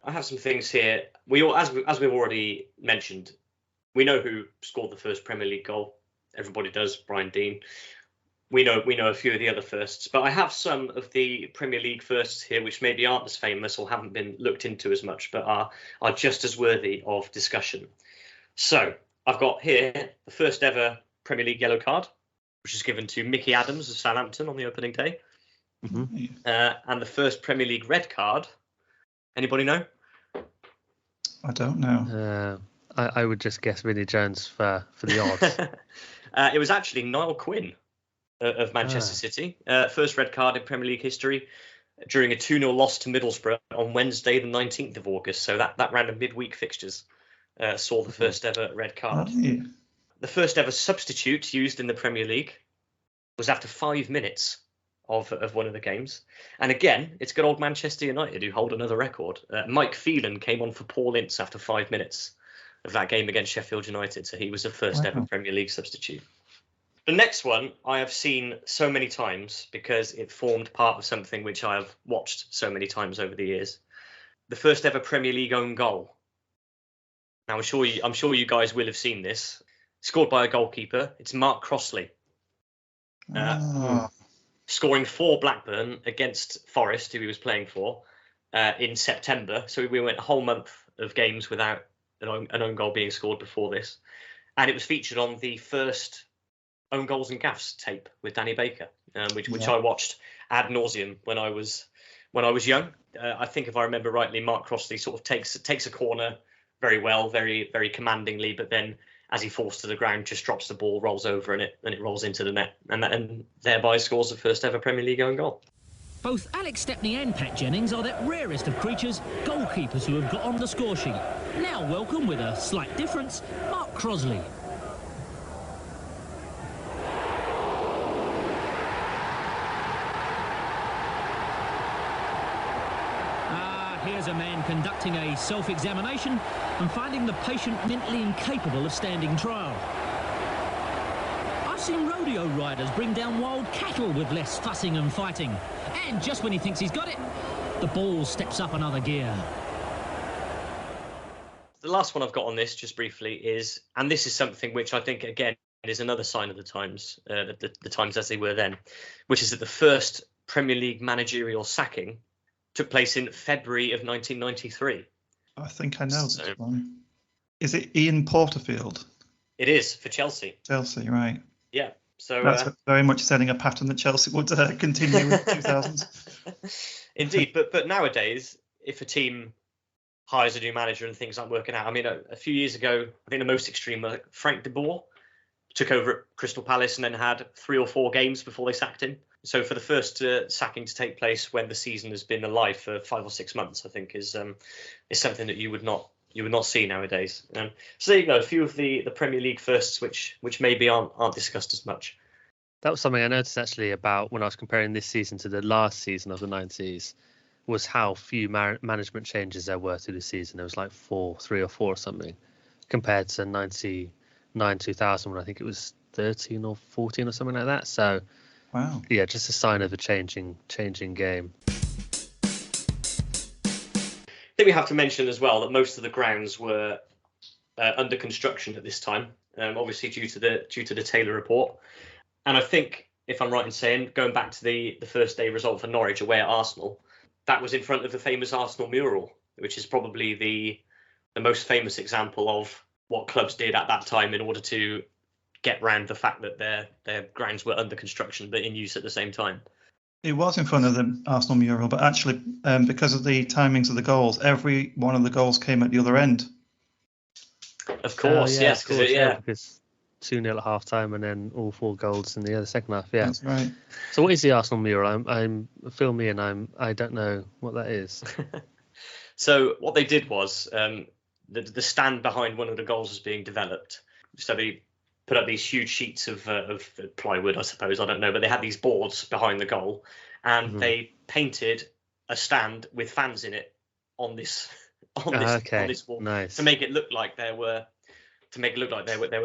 I have some things here. We all, as we've already mentioned, we know who scored the first Premier League goal. Everybody does, Brian Deane. We know a few of the other firsts, but I have some of the Premier League firsts here which maybe aren't as famous or haven't been looked into as much, but are just as worthy of discussion. So I've got here the first ever Premier League yellow card, which is given to Mickey Adams of Southampton on the opening day. Mm-hmm. And the first Premier League red card. Anybody know? I don't know. I would just guess Vinnie Jones for the odds. It was actually Niall Quinn of Manchester City. First red card in Premier League history during a 2-0 loss to Middlesbrough on Wednesday, the 19th of August. So that round of midweek fixtures saw the first ever red card. Oh, yeah. The first ever substitute used in the Premier League was after 5 minutes of one of the games. And again, it's good old Manchester United who hold another record. Mike Phelan came on for Paul Ince after 5 minutes of that game against Sheffield United. So he was the first ever Premier League substitute. The next one I have seen so many times because it formed part of something which I have watched so many times over the years. The first ever Premier League own goal. Now, I'm sure you guys will have seen this. Scored by a goalkeeper. It's Mark Crossley. Scoring for Blackburn against Forest, who he was playing for, in September. So we went a whole month of games without an own goal being scored before this. And it was featured on the first Own Goals and Gaffs tape with Danny Baker, which I watched ad nauseum when I was young. I think if I remember rightly, Mark Crossley sort of takes a corner very well, very, very commandingly, but then as he falls to the ground, just drops the ball, rolls over, and it rolls into the net, and thereby scores the first ever Premier League own goal. Both Alex Stepney and Pat Jennings are that rarest of creatures, goalkeepers who have got on the score sheet. Now welcome, with a slight difference, Mark Crossley. Here's a man conducting a self-examination and finding the patient mentally incapable of standing trial. I've seen rodeo riders bring down wild cattle with less fussing and fighting. And just when he thinks he's got it, the ball steps up another gear. The last one I've got on this, just briefly, is, and this is something which I think, again, is another sign of the times, the times as they were then, which is that the first Premier League managerial sacking took place in February of 1993. I think I know this one. Is it Ian Porterfield? It is, for Chelsea. Chelsea, right. Yeah. So that's very much setting a pattern that Chelsea would continue in the 2000s. Indeed, but nowadays, if a team hires a new manager and things aren't working out, I mean, a few years ago, I think the most extreme, Frank de Boer took over at Crystal Palace and then had 3 or 4 games before they sacked him. So for the first sacking to take place when the season has been alive for 5 or 6 months, I think is something that you would not see nowadays. So there you go, a few of the Premier League firsts which maybe aren't discussed as much. That was something I noticed actually about when I was comparing this season to the last season of the 90s, was how few management changes there were through the season. There was like 3 or 4 or something, compared to 99, 2000 when I think it was 13 or 14 or something like that. So. Wow. Yeah, just a sign of a changing game. I think we have to mention as well that most of the grounds were under construction at this time, obviously due to the Taylor report. And I think, if I'm right in saying, going back to the first day result for Norwich away at Arsenal, that was in front of the famous Arsenal mural, which is probably the most famous example of what clubs did at that time in order to get round the fact that their grounds were under construction but in use at the same time. It was in front of the Arsenal mural, but actually, because of the timings of the goals, every one of the goals came at the other end. Of course, yes, because 2-0 at half time and then all 4 goals in the other second half. Yeah, That's right. So what is the Arsenal mural? I'm fill me in. I don't know what that is. So what they did was the stand behind one of the goals was being developed. So they put up these huge sheets of plywood, I suppose. I don't know, but they had these boards behind the goal, and they painted a stand with fans in it on this wall nice. to make it look like there were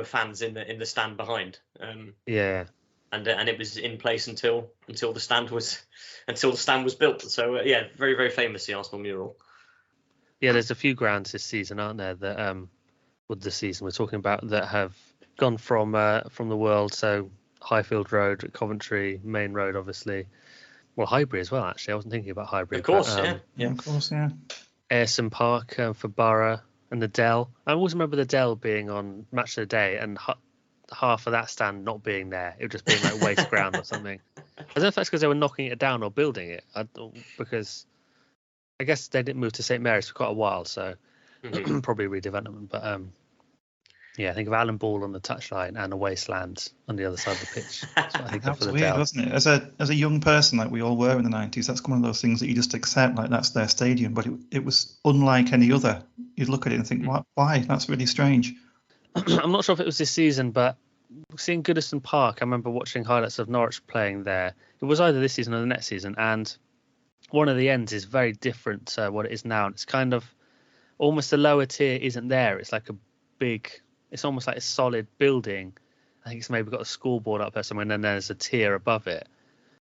fans in the stand behind. Yeah. And it was in place until the stand was built. So very, very famous, the Arsenal mural. Yeah, there's a few grounds this season, aren't there? That with the season we're talking about that have gone from the world. So Highfield Road, Coventry, Main Road, obviously. Well, Highbury as well. Actually, I wasn't thinking about Highbury. Of course, Of course, yeah. Ayresome Park for Borough and the Dell. I always remember the Dell being on Match of the Day and half of that stand not being there. It would just being like waste ground or something. I don't know if that's because they were knocking it down or building it. Because I guess they didn't move to St Mary's for quite a while, so probably redevelopment. But I think of Alan Ball on the touchline and a wasteland on the other side of the pitch. That's what I think That of for was the weird, Dell. wasn't it? As a young person, like we all were in the 90s, that's one of those things that you just accept, like that's their stadium. But it was unlike any other. You'd look at it and think, why? That's really strange. I'm not sure if it was this season, but seeing Goodison Park, I remember watching highlights of Norwich playing there. It was either this season or the next season, and one of the ends is very different to what it is now. And it's kind of almost the lower tier isn't there. It's like it's almost like a solid building. I think it's maybe got a scoreboard up there somewhere, and then there's a tier above it.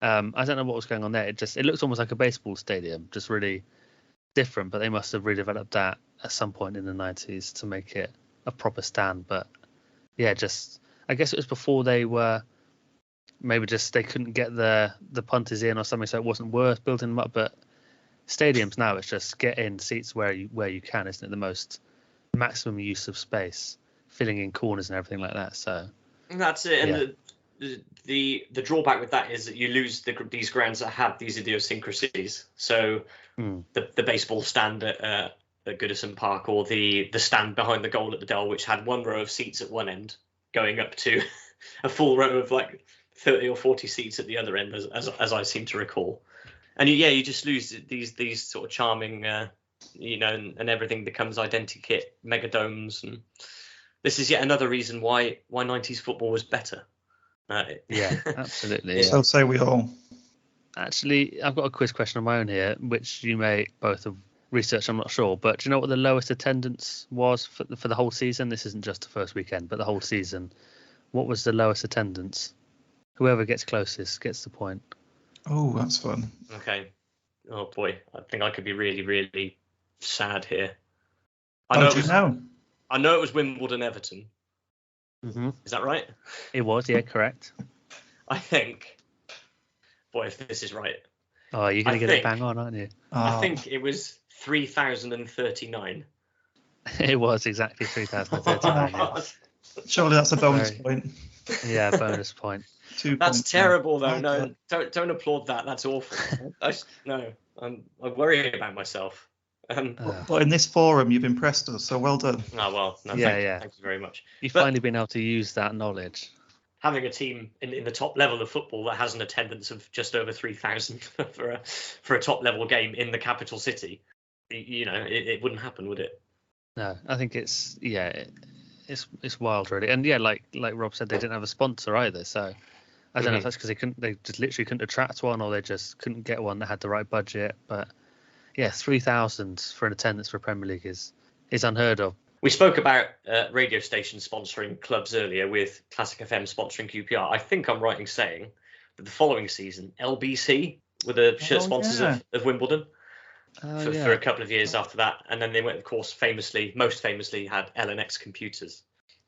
I don't know what was going on there. It looks almost like a baseball stadium, just really different. But they must have redeveloped that at some point in the 90s to make it a proper stand. But yeah, I guess it was before they were maybe they couldn't get the punters in or something, so it wasn't worth building them up. But stadiums now, it's just get in seats where you can, isn't it? The most maximum use of space, filling in corners and everything like that. So that's it. And the drawback with that is that you lose these grounds that have these idiosyncrasies. So the baseball stand at Goodison Park, or the stand behind the goal at the Dell, which had one row of seats at one end, going up to a full row of like 30 or 40 seats at the other end, as I seem to recall. And you just lose these sort of charming, and everything becomes identikit megadomes. And this is yet another reason why 90s football was better. Yeah, absolutely. Yeah. So say we all. Actually, I've got a quiz question of my own here, which you may both have researched, I'm not sure. But do you know what the lowest attendance was for the whole season? This isn't just the first weekend, but the whole season. What was the lowest attendance? Whoever gets closest gets the point. Oh, that's fun. Okay. Oh boy, I think I could be really, really sad here. I know it was Wimbledon Everton. Mm-hmm. Is that right? It was, yeah, correct. I think. Boy, if this is right. Oh, you're going to get it bang on, aren't you? I think it was 3,039. It was exactly 3,039. Yeah. Surely that's a bonus point. Yeah, bonus point. 2 That's points, terrible, though. No, don't applaud that. That's awful. I worry about myself. But in this forum, you've impressed us, so well done. Oh, well, no, thank you very much. You've finally been able to use that knowledge. Having a team in the top level of football that has an attendance of just over 3,000 for a top level game in the capital city, it wouldn't happen, would it? No, I think it's wild, really. And yeah, like Rob said, they didn't have a sponsor either, so I don't know if that's because they just literally couldn't attract one, or they just couldn't get one that had the right budget. But yeah, 3,000 for an attendance for Premier League is unheard of. We spoke about radio stations sponsoring clubs earlier, with Classic FM sponsoring QPR. I think I'm right in saying that the following season, LBC were the shirt sponsors of Wimbledon for a couple of years after that. And then they went, of course, most famously had LNX Computers.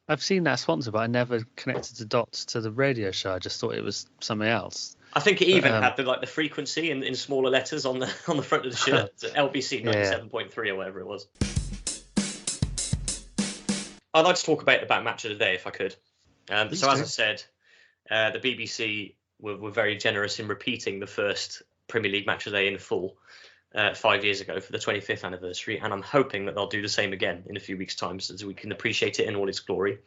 I've seen that sponsor, but I never connected the dots to the radio show. I just thought it was something else. I think it even had the frequency in smaller letters on the front of the shirt. LBC 97.3 or whatever it was. I'd like to talk about Match of the Day if I could. So as I said, the BBC were very generous in repeating the first Premier League match of the day in full 5 years ago for the 25th anniversary, and I'm hoping that they'll do the same again in a few weeks' time so we can appreciate it in all its glory.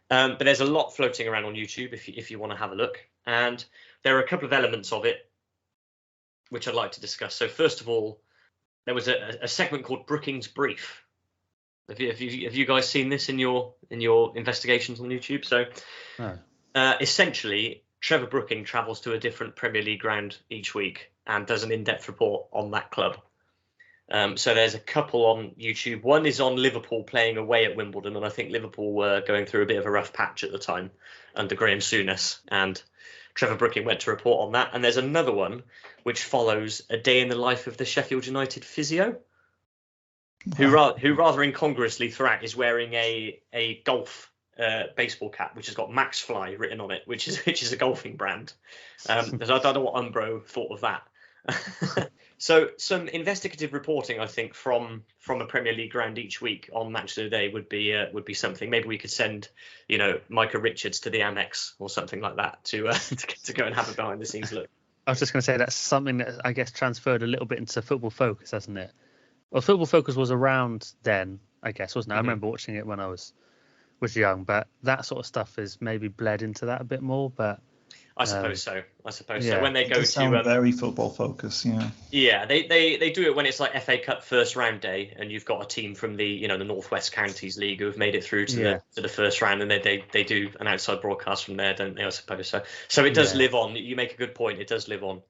But there's a lot floating around on YouTube if you want to have a look, and there are a couple of elements of it which I'd like to discuss. So first of all, there was a segment called Brooking's Brief. Have you guys seen this in your investigations on YouTube? So essentially, Trevor Brooking travels to a different Premier League ground each week and does an in-depth report on that club. So there's a couple on YouTube. One is on Liverpool playing away at Wimbledon, and I think Liverpool were going through a bit of a rough patch at the time under Graham Souness, and Trevor Brooking went to report on that. And there's another one which follows a day in the life of the Sheffield United physio, who rather incongruously throughout is wearing a golf baseball cap which has got Max Fly written on it, which is a golfing brand. I don't know what Umbro thought of that. So some investigative reporting, I think, from a Premier League ground each week on Match of the Day would be something. Maybe we could send, Micah Richards to the Amex or something like that to go and have a behind the scenes look. I was just going to say that's something that I guess transferred a little bit into Football Focus, hasn't it? Well, Football Focus was around then, I guess, wasn't it? I remember watching it when I was young, but that sort of stuff is maybe bled into that a bit more. But I suppose so. So when they go to very Football Focus, yeah, they do it when it's like FA Cup first round day, and you've got a team from the the Northwest Counties League who have made it through to the first round, and they do an outside broadcast from there, don't they? I suppose so it does live on. You make a good point. It does live on.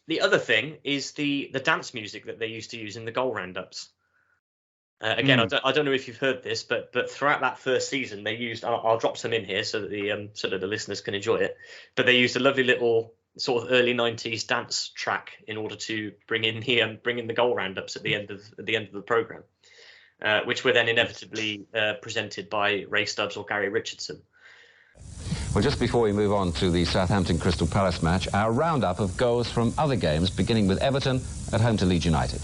The other thing is the dance music that they used to use in the goal roundups. Again, I don't know if you've heard this, but throughout that first season, they used. I'll drop some in here so that the listeners can enjoy it. But they used a lovely little sort of early '90s dance track in order to bring in the goal roundups at the end of the program, which were then inevitably presented by Ray Stubbs or Gary Richardson. Well, just before we move on to the Southampton Crystal Palace match, our roundup of goals from other games, beginning with Everton at home to Leeds United.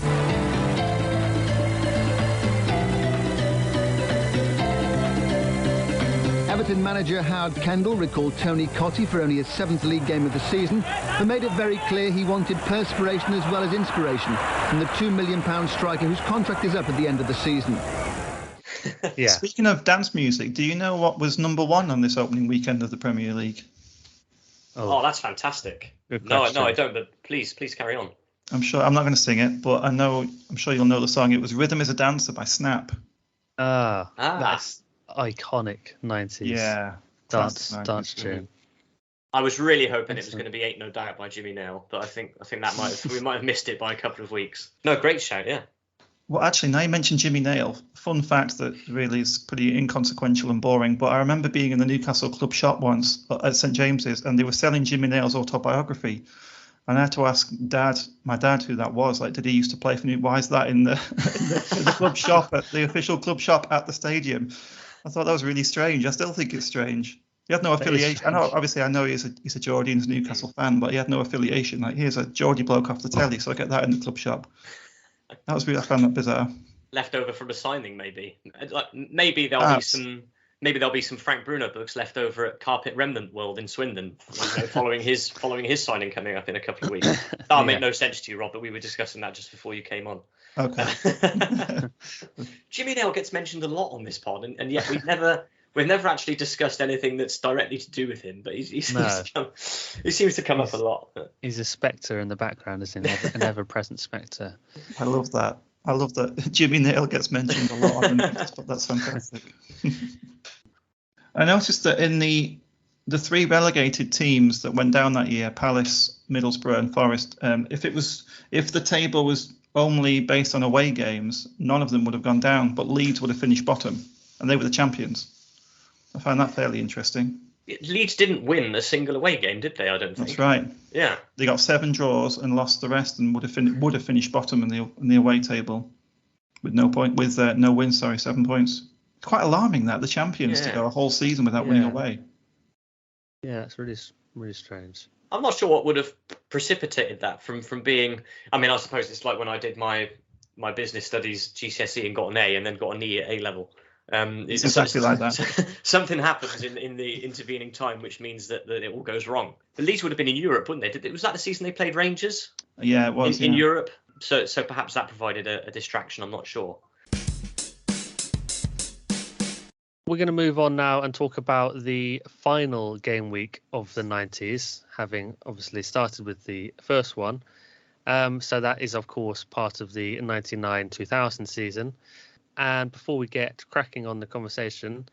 Everton manager Howard Kendall recalled Tony Cottee for only his 7th league game of the season, but made it very clear he wanted perspiration as well as inspiration from the £2 million striker whose contract is up at the end of the season. Yeah. Speaking of dance music, do you know what was number one on this opening weekend of the Premier League? Oh, that's fantastic. No, I don't, but please carry on. I'm sure I'm not going to sing it, but I'm sure you'll know the song. It was Rhythm is a Dancer by Snap. That's iconic 90s dance tune. I was really hoping it was going to be Ain't No Doubt by Jimmy Nail, but I think we might have missed it by a couple of weeks. No, great shout, yeah. Well, actually, now you mentioned Jimmy Nail, fun fact that really is pretty inconsequential and boring, but I remember being in the Newcastle club shop once at St James's, and they were selling Jimmy Nail's autobiography. And I had to ask my dad who that was, like, did he used to play for New? Why is that in the club shop, at the official club shop at the stadium? I thought that was really strange. I still think it's strange. He had no affiliation. I know he's a Geordie and he's a Newcastle fan, but he had no affiliation. Like, here's a Geordie bloke off the telly, so I get that in the club shop. I found that bizarre. Left over from a signing, maybe. Maybe there'll be some Frank Bruno books left over at Carpet Remnant World in Swindon, following his signing coming up in a couple of weeks. That'll make no sense to you, Rob, but we were discussing that just before you came on. Okay. Jimmy Nail gets mentioned a lot on this pod, and yet we've never actually discussed anything that's directly to do with him. But he seems to come up a lot. He's a spectre in the background, isn't he? An ever-present spectre. I love that. Jimmy Nail gets mentioned a lot on the news, but that's fantastic. I noticed that in the 3 relegated teams that went down that year, Palace, Middlesbrough and Forest, if the table was only based on away games, none of them would have gone down, but Leeds would have finished bottom, and they were the champions. I find that fairly interesting. Leeds didn't win a single away game, did they? I don't think. That's right. Yeah. They got 7 draws and lost the rest, and would have finished bottom in the away table with no wins. 7 points. It's quite alarming that the champions to go a whole season without winning away. Yeah, it's really, really strange. I'm not sure what would have precipitated that from being. I mean, I suppose it's like when I did my business studies GCSE and got an A and then got an E at A level. It's exactly like that. Something happens in the intervening time, which means that it all goes wrong. The Leeds would have been in Europe, wouldn't they? Was that the season they played Rangers? Yeah, it was. In Europe. So perhaps that provided a distraction. I'm not sure. We're going to move on now and talk about the final game week of the 90s, having obviously started with the first one. So that is, of course, part of the 99-2000 season. And before we get cracking on the conversation,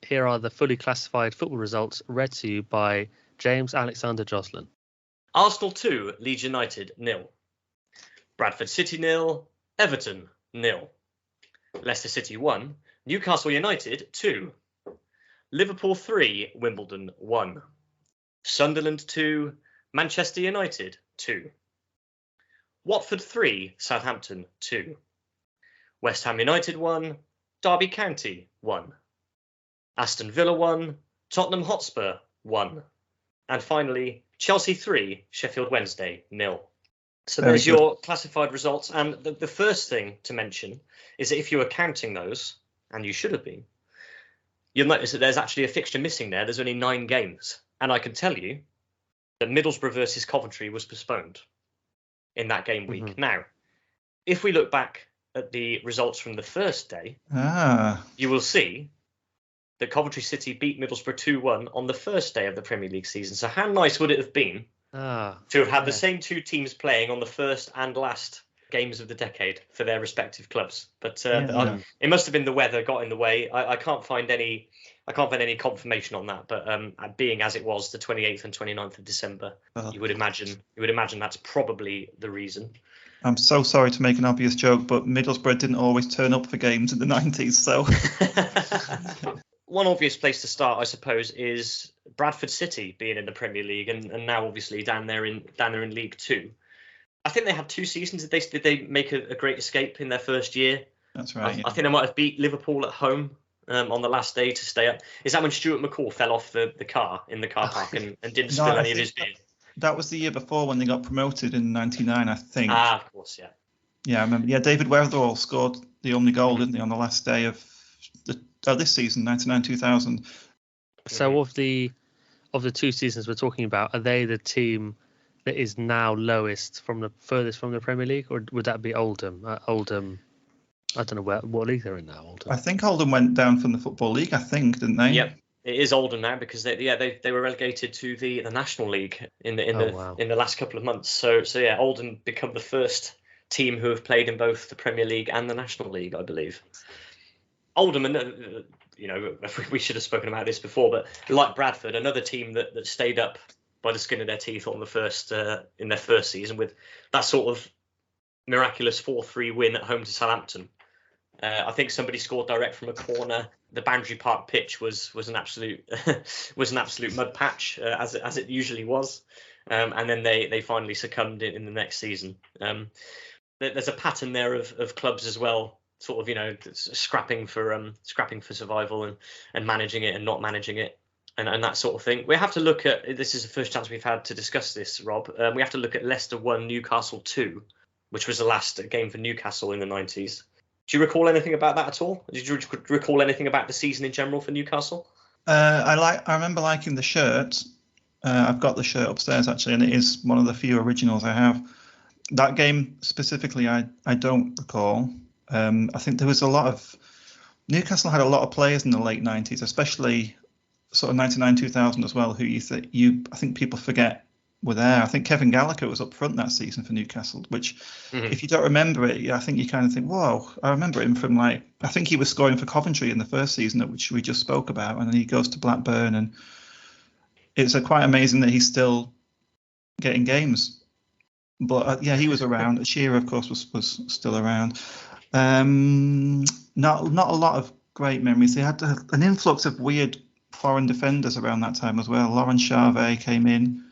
here are the fully classified football results read to you by James Alexander Joslin. Arsenal 2, Leeds United 0. Bradford City 0, Everton 0. Leicester City 1, Newcastle United 2. Liverpool 3, Wimbledon 1. Sunderland 2, Manchester United 2. Watford 3, Southampton 2. West Ham United 1, Derby County 1. Aston Villa 1, Tottenham Hotspur 1. And finally, Chelsea 3, Sheffield Wednesday 0. So there's your classified results. And the first thing to mention is that if you were counting those, and you should have been, you'll notice that there's actually a fixture missing there. There's only 9 games. And I can tell you that Middlesbrough versus Coventry was postponed in that game week. Mm-hmm. Now, if we look back at the results from the first day, you will see that Coventry City beat Middlesbrough 2-1 on the first day of the Premier League season. So how nice would it have been to have had the same two teams playing on the first and last games of the decade for their respective clubs? But it must have been the weather got in the way. I can't find any confirmation on that. But being as it was the 28th and 29th of December, you would imagine that's probably the reason. I'm so sorry to make an obvious joke, but Middlesbrough didn't always turn up for games in the 90s. So one obvious place to start, I suppose, is Bradford City being in the Premier League and now obviously down there in League Two. I think they had 2 seasons. Did they make a great escape in their first year? That's right. I think they might have beat Liverpool at home on the last day to stay up. Is that when Stuart McCall fell off the car in the car park and didn't spill any of his beer? That was the year before when they got promoted in '99, I think. Of course, yeah. Yeah, I remember. Yeah, David Weatherall scored the only goal, didn't he, on the last day of this season, 99-2000. So of the 2 seasons we're talking about, are they the team that is now furthest from the Premier League, or would that be Oldham? Oldham, I don't know what league they're in now. Oldham. I think Oldham went down from the Football League, didn't they? Yep. It is Oldham now because they were relegated to the National League in the last couple of months. So yeah, Oldham become the first team who have played in both the Premier League and the National League, I believe. Oldham, we should have spoken about this before, but like Bradford, another team that stayed up by the skin of their teeth on in their first season with that sort of miraculous 4-3 win at home to Southampton. I think somebody scored direct from a corner. The Boundary Park pitch was an absolute mud patch as it usually was, and then they finally succumbed in the next season. There's a pattern there of clubs as well, sort of scrapping for survival and managing it and not managing it and that sort of thing. We have to look at this is the first chance we've had to discuss this, Rob. We have to look at Leicester 1, Newcastle 2, which was the last game for Newcastle in the 90s. Do you recall anything about that at all? Did you recall anything about the season in general for Newcastle? I remember liking the shirt. I've got the shirt upstairs actually, and it is one of the few originals I have. That game specifically, I don't recall. I think there was Newcastle had a lot of players in the late 90s, especially sort of 99-2000 as well, who I think people forget were there. I think Kevin Gallagher was up front that season for Newcastle, which if you don't remember it, I think you kind of think, whoa, I remember him from I think he was scoring for Coventry in the first season, which we just spoke about, and then he goes to Blackburn, and it's quite amazing that he's still getting games. But he was around. Shearer, of course, was still around. Not a lot of great memories. They had an influx of weird foreign defenders around that time as well. Laurent Charvet came in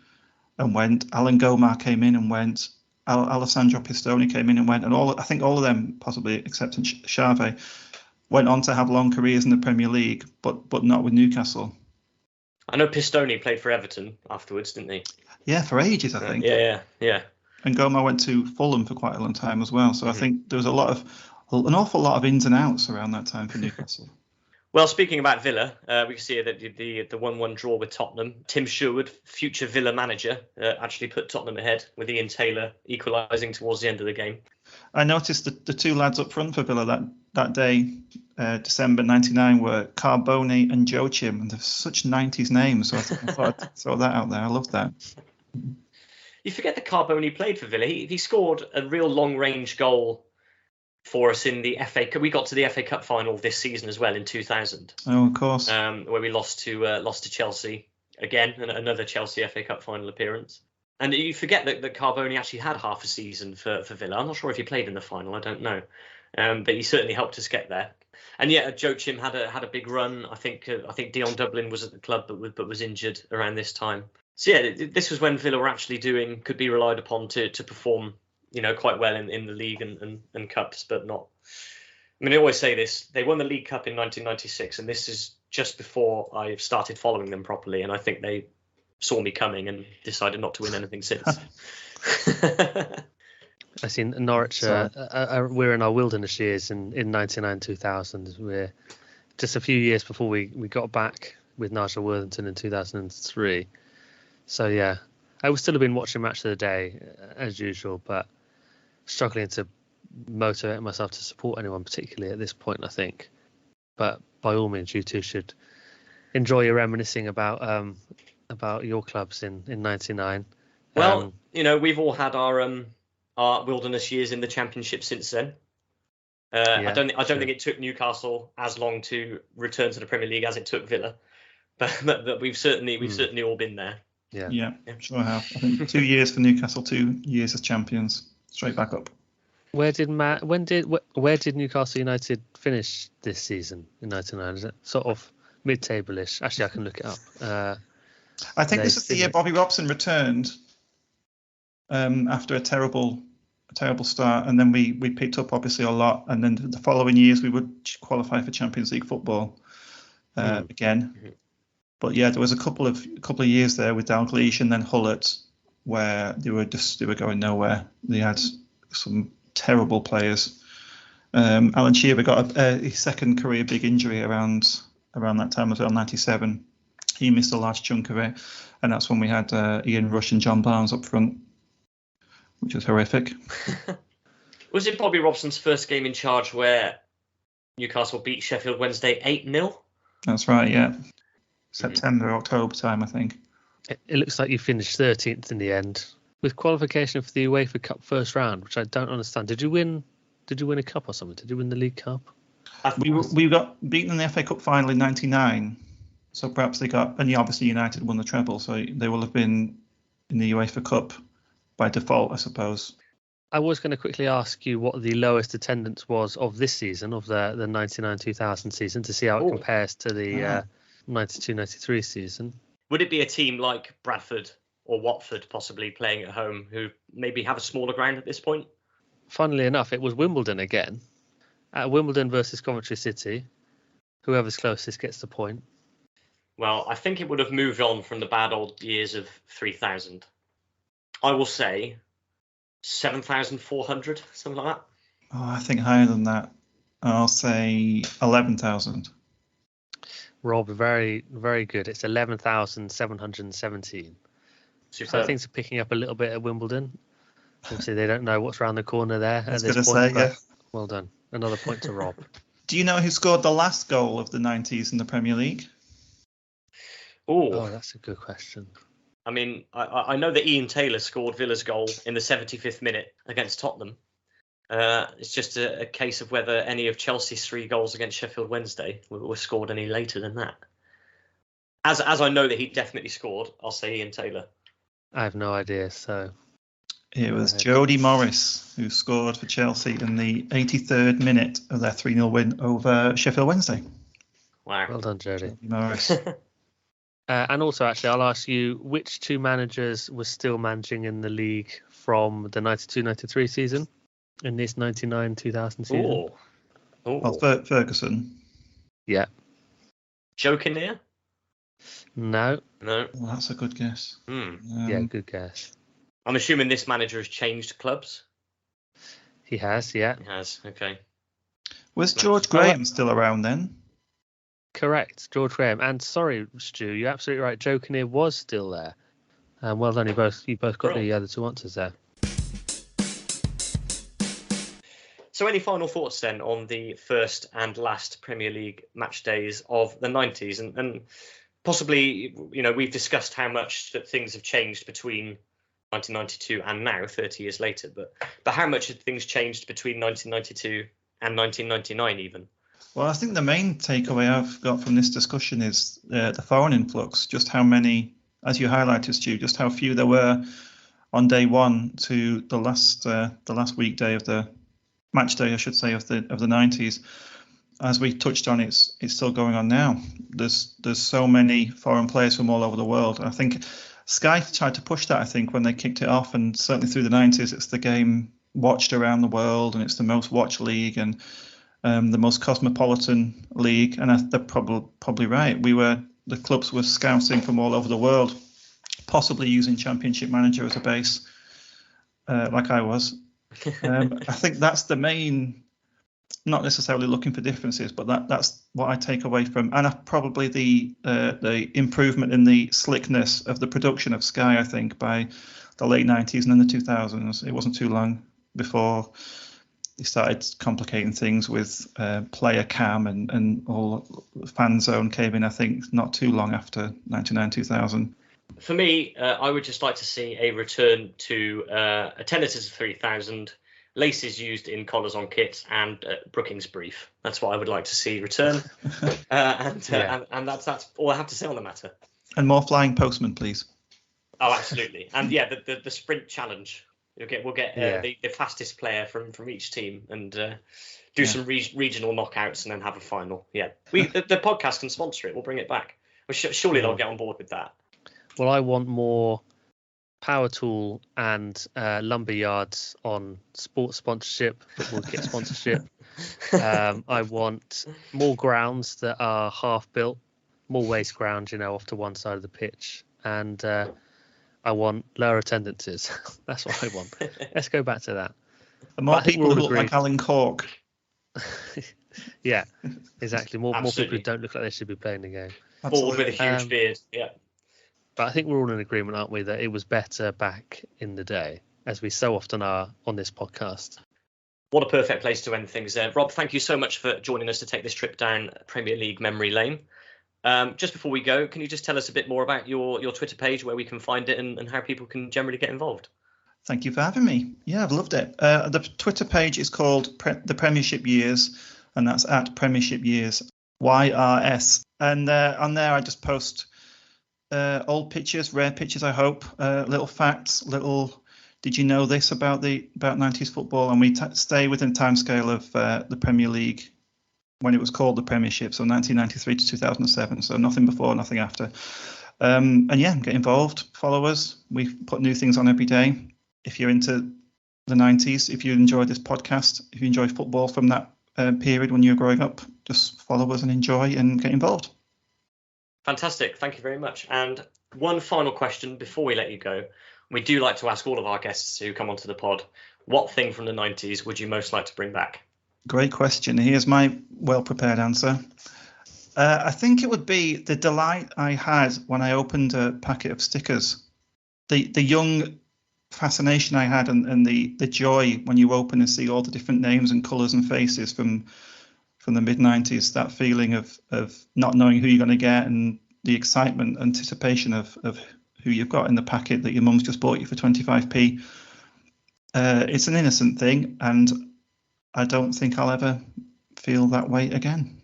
and went. Alan Gomar came in and went. Alessandro Pistone came in and went. And I think all of them, possibly except Charvet, went on to have long careers in the Premier League, but not with Newcastle. I know Pistone played for Everton afterwards, didn't he? Yeah, for ages, I think. Yeah. And Gomar went to Fulham for quite a long time as well. So I think there was an awful lot of ins and outs around that time for Newcastle. Well, speaking about Villa, we can see that the 1-1 draw with Tottenham. Tim Sherwood, future Villa manager, actually put Tottenham ahead with Ian Taylor equalising towards the end of the game. I noticed that the two lads up front for Villa that day, December '99, were Carboni and Joachim, and they're such 90s names. So I thought I'd throw that out there. I love that. You forget that Carboni played for Villa. He scored a real long-range goal for us in the FA Cup. We got to the FA Cup final this season as well in 2000. Oh, of course. Where we lost to Chelsea again, another Chelsea FA Cup final appearance. And you forget that Carboni actually had half a season for Villa. I'm not sure if he played in the final. I don't know, but he certainly helped us get there. And yeah, Joachim had a big run. I think Dion Dublin was at the club, but was injured around this time. So yeah, this was when Villa were actually could be relied upon to perform, quite well in the league and cups, but not. I mean, I always say this: they won the League Cup in 1996, and this is just before I started following them properly. And I think they saw me coming and decided not to win anything since. I seen Norwich. We're in our wilderness years in 99-2000. We're just a few years before we got back with Nigel Worthington in 2003. So yeah, I would still have been watching Match of the Day as usual, but struggling to motivate myself to support anyone particularly at this point, I think. But by all means, you two should enjoy your reminiscing about your clubs in '99. Well, we've all had our wilderness years in the Championship since then. I don't think it took Newcastle as long to return to the Premier League as it took Villa, but we've certainly all been there. Yeah, sure have. I think 2 years for Newcastle, 2 years as champions, straight back up. Where did Newcastle United finish this season in '99? Is it sort of mid-table-ish? Actually, I can look it up. I think this is the year Bobby Robson returned after a terrible start, and then we picked up obviously a lot, and then the following years we would qualify for Champions League football again. Mm-hmm. But yeah, there was a couple of years there with Dalglish and then Hullett where they were going nowhere. They had some terrible players. Alan Shearer got his second career big injury around that time as well, 97. He missed a large chunk of it, and that's when we had Ian Rush and John Barnes up front, which was horrific. Was it Bobby Robson's first game in charge where Newcastle beat Sheffield Wednesday 8-0? That's right, yeah. September, October time, I think. It looks like you finished 13th in the end with qualification for the UEFA Cup first round, which I don't understand. Did you win a cup or something? Did you win the League Cup? We got beaten in the FA Cup final in '99, so perhaps they got, and obviously United won the treble, so they will have been in the UEFA Cup by default, I suppose. I was going to quickly ask you what the lowest attendance was of this season, of the 99-2000 season, to see how it compares to the 92-93 season. Would it be a team like Bradford or Watford possibly playing at home who maybe have a smaller ground at this point? Funnily enough, it was Wimbledon again. At Wimbledon versus Coventry City. Whoever's closest gets the point. Well, I think it would have moved on from the bad old years of 3000. I will say 7,400, something like that. Oh, I think higher than that. I'll say 11,000. Rob, very, very good. It's 11,717. So things are picking up a little bit at Wimbledon. Obviously, they don't know what's around the corner there at this point. Yeah. Well done. Another point to Rob. Do you know who scored the last goal of the 90s in the Premier League? Oh, that's a good question. I mean, I know that Ian Taylor scored Villa's goal in the 75th minute against Tottenham. It's just a case of whether any of Chelsea's 3 goals against Sheffield Wednesday were scored any later than that. As I know that he definitely scored, I'll say Ian Taylor. I have no idea, so... It was Jody Morris who scored for Chelsea in the 83rd minute of their 3-0 win over Sheffield Wednesday. Wow. Well done, Jody. Morris. And also, actually, I'll ask you, which 2 managers were still managing in the league from the 92-93 season in this 99-2000 season? Well, Ferguson. Yeah. Joe Kinnear? No. Well, that's a good guess. Yeah, good guess. I'm assuming this manager has changed clubs? He has, yeah. He has, okay. Was George Graham still around then? Correct, George Graham. And sorry, Stu, you're absolutely right. Joe Kinnear was still there. Well done, you both got the other two answers there. So any final thoughts then on the first and last Premier League match days of the 90s? And possibly, we've discussed how much that things have changed between 1992 and now, 30 years later. But how much have things changed between 1992 and 1999 even? Well, I think the main takeaway I've got from this discussion is the foreign influx, just how many, as you highlighted, Stu, just how few there were on day one to the last weekday of the match day, I should say, of the 90s. As we touched on, it's still going on now. There's so many foreign players from all over the world. I think Sky tried to push that, I think, when they kicked it off, and certainly through the 90s, it's the game watched around the world, and it's the most watched league and the most cosmopolitan league. And they're probably right. The clubs were scouting from all over the world, possibly using Championship Manager as a base, like I was. I think that's the main, not necessarily looking for differences, but that's what I take away from, and probably the improvement in the slickness of the production of Sky. I think by the late 90s and then the 2000s, it wasn't too long before they started complicating things with player cam and all. Fan zone came in, I think, not too long after 99-2000. For me, I would just like to see a return to attendances of 3,000, laces used in collars on kits, and Brookings brief. That's what I would like to see return. And that's all I have to say on the matter. And more Flying Postman, please. Oh, absolutely. And yeah, the sprint challenge. We'll get the fastest player from each team and do some regional knockouts and then have a final. Yeah, the podcast can sponsor it. We'll bring it back. Well, surely they'll get on board with that. Well, I want more power tool and lumber yards on sports sponsorship, football kit sponsorship. I want more grounds that are half built, more waste ground, off to one side of the pitch, and I want lower attendances. That's what I want. Let's go back to that. And more people who look like Alan Cork. Yeah, exactly. More people who don't look like they should be playing the game. Bald with a huge beard. Yeah. But I think we're all in agreement, aren't we, that it was better back in the day, as we so often are on this podcast. What a perfect place to end things there. Rob, thank you so much for joining us to take this trip down Premier League memory lane. Just before we go, can you just tell us a bit more about your Twitter page, where we can find it and how people can generally get involved? Thank you for having me. Yeah, I've loved it. The Twitter page is called The Premiership Years, and that's at Premiership Years, YRS. And on there, I just post old pictures, rare pictures, I hope, little facts, did you know this about 90s football? And we stay within the timescale of the Premier League when it was called the Premiership, so 1993 to 2007, so nothing before, nothing after. And yeah, get involved, follow us. We put new things on every day. If you're into the 90s, if you enjoy this podcast, if you enjoy football from that period when you were growing up, just follow us and enjoy and get involved. Fantastic. Thank you very much. And one final question before we let you go. We do like to ask all of our guests who come onto the pod, what thing from the 90s would you most like to bring back? Great question. Here's my well-prepared answer. I think it would be the delight I had when I opened a packet of stickers. The young fascination I had and the joy when you open and see all the different names and colours and faces from the mid-90s, that feeling of not knowing who you're going to get and the excitement, anticipation of who you've got in the packet that your mum's just bought you for 25p. It's an innocent thing, and I don't think I'll ever feel that way again.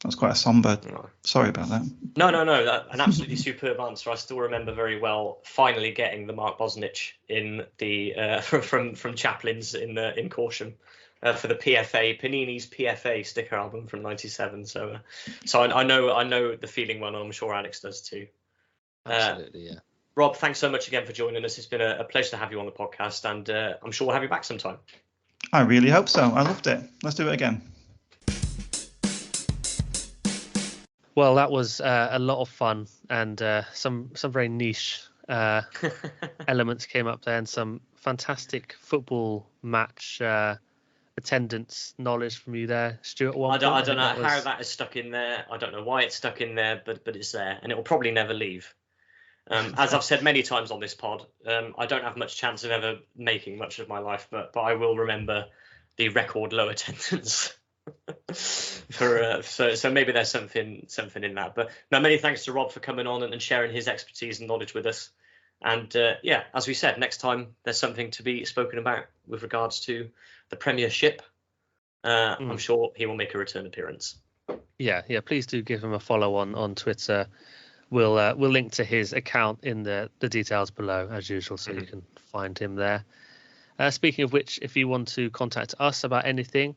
That's quite a somber. Sorry about that. No. An absolutely superb answer. I still remember very well finally getting the Mark Bosnich in the from Chaplin's in Corsham. For the Panini's PFA sticker album from '97, so I know the feeling well, and I'm sure Alex does too. Absolutely, yeah. Rob, thanks so much again for joining us. It's been a pleasure to have you on the podcast, and I'm sure we'll have you back sometime. I really hope so. I loved it. Let's do it again. Well, that was a lot of fun, and some very niche elements came up there, and some fantastic football match attendance knowledge from you there, Stuart. I don't know how that is stuck in there. I don't know why it's stuck in there, but it's there, and it will probably never leave. As I've said many times on this pod, I don't have much chance of ever making much of my life, but I will remember the record low attendance. So maybe there's something in that. But no, many thanks to Rob for coming on and sharing his expertise and knowledge with us. And yeah, as we said, next time there's something to be spoken about with regards to the Premiership. I'm sure he will make a return appearance. Yeah. Please do give him a follow on Twitter. We'll link to his account in the details below as usual, so you can find him there. Speaking of which, if you want to contact us about anything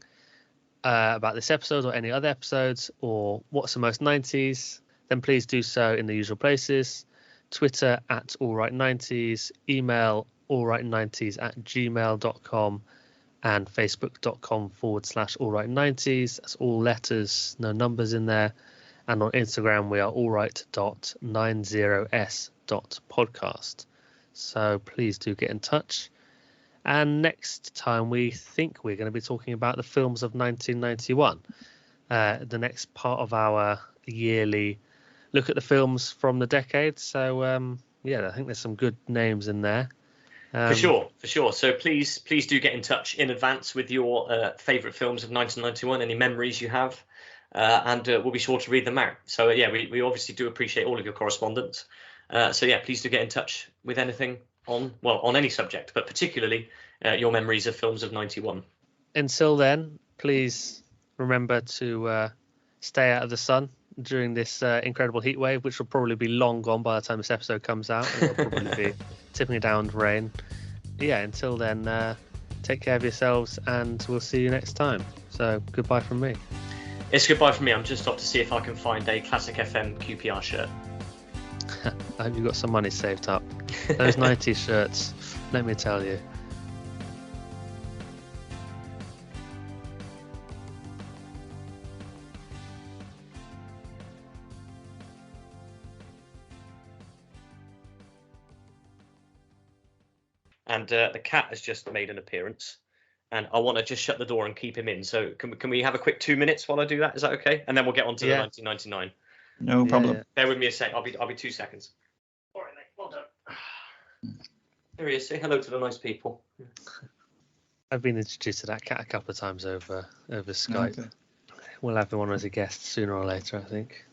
about this episode or any other episodes, or what's the most 90s, then please do so in the usual places. Twitter at allright90s, email allright90s@gmail.com, and facebook.com/allright90s. That's all letters, no numbers in there. And on Instagram, we are allright.90s.podcast. So please do get in touch. And next time, we think we're going to be talking about the films of 1991. The next part of our yearly look at the films from the decade. So, yeah, I think there's some good names in there. For sure. So please do get in touch in advance with your favourite films of 1991, any memories you have. And we'll be sure to read them out. So, yeah, we obviously do appreciate all of your correspondence. So, yeah, please do get in touch with anything on any subject, but particularly your memories of films of 91. Until then, please remember to stay out of the sun during this incredible heat wave, which will probably be long gone by the time this episode comes out. It'll probably be tipping it down with rain. Yeah, until then, take care of yourselves, and we'll see you next time. So, goodbye from me. It's goodbye from me. I'm just off to see if I can find a Classic FM QPR shirt. I hope you've got some money saved up. Those 90s shirts, let me tell you. And the cat has just made an appearance. And I want to just shut the door and keep him in. So can we have a quick 2 minutes while I do that? Is that okay? And then we'll get on to the 1999. No problem. Yeah. Bear with me a sec. I'll be 2 seconds. All right, mate. Well done. There he is. Say hello to the nice people. I've been introduced to that cat a couple of times over Skype. Okay. We'll have him on as a guest sooner or later, I think.